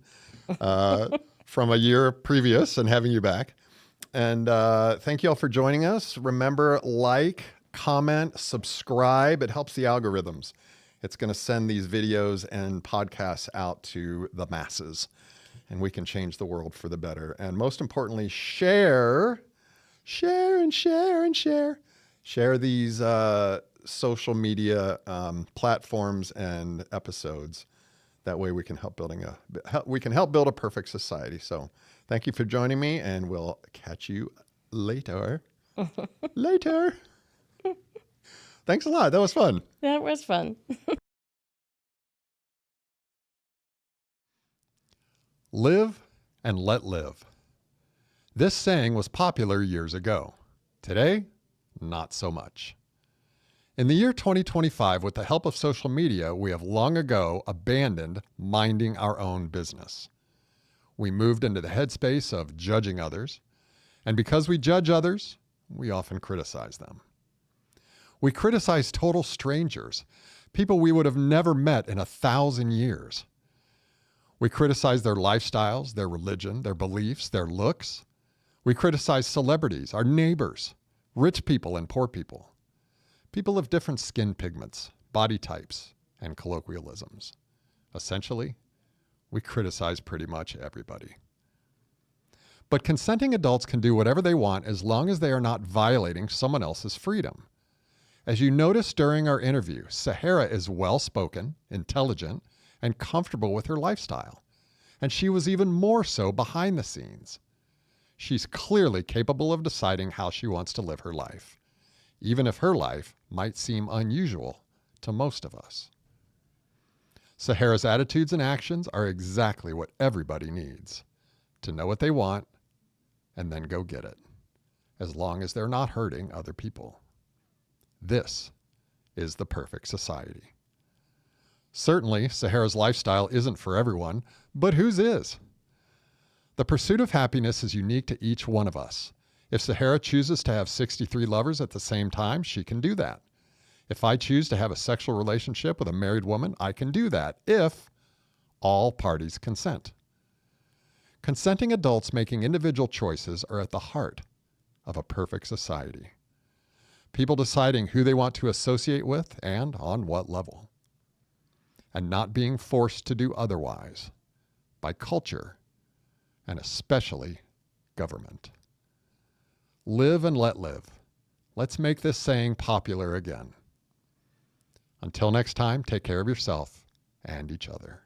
from a year previous and having you back. And thank you all for joining us. Remember, like, comment, subscribe. It helps the algorithms. It's going to send these videos and podcasts out to the masses, and we can change the world for the better. And most importantly, share these social media platforms and episodes. That way we can help build a perfect society. So thank you for joining me, and we'll catch you later. Later. Thanks a lot. That was fun. That was fun. Live and let live. This saying was popular years ago. Today, not so much. In the year 2025, with the help of social media, we have long ago abandoned minding our own business. We moved into the headspace of judging others, and because we judge others, we often criticize them. We criticize total strangers, people we would have never met in 1,000 years. We criticize their lifestyles, their religion, their beliefs, their looks. We criticize celebrities, our neighbors, rich people and poor people, people of different skin pigments, body types, and colloquialisms. Essentially, we criticize pretty much everybody. But consenting adults can do whatever they want as long as they are not violating someone else's freedom. As you noticed during our interview, Sahara is well-spoken, intelligent, and comfortable with her lifestyle. And she was even more so behind the scenes. She's clearly capable of deciding how she wants to live her life, even if her life might seem unusual to most of us. Sahara's attitudes and actions are exactly what everybody needs: to know what they want and then go get it, as long as they're not hurting other people. This is the perfect society. Certainly, Sahara's lifestyle isn't for everyone, but whose is? The pursuit of happiness is unique to each one of us. If Sahara chooses to have 63 lovers at the same time, she can do that. If I choose to have a sexual relationship with a married woman, I can do that if all parties consent. Consenting adults making individual choices are at the heart of a perfect society. People deciding who they want to associate with and on what level, and not being forced to do otherwise by culture and especially government. Live and let live. Let's make this saying popular again. Until next time, take care of yourself and each other.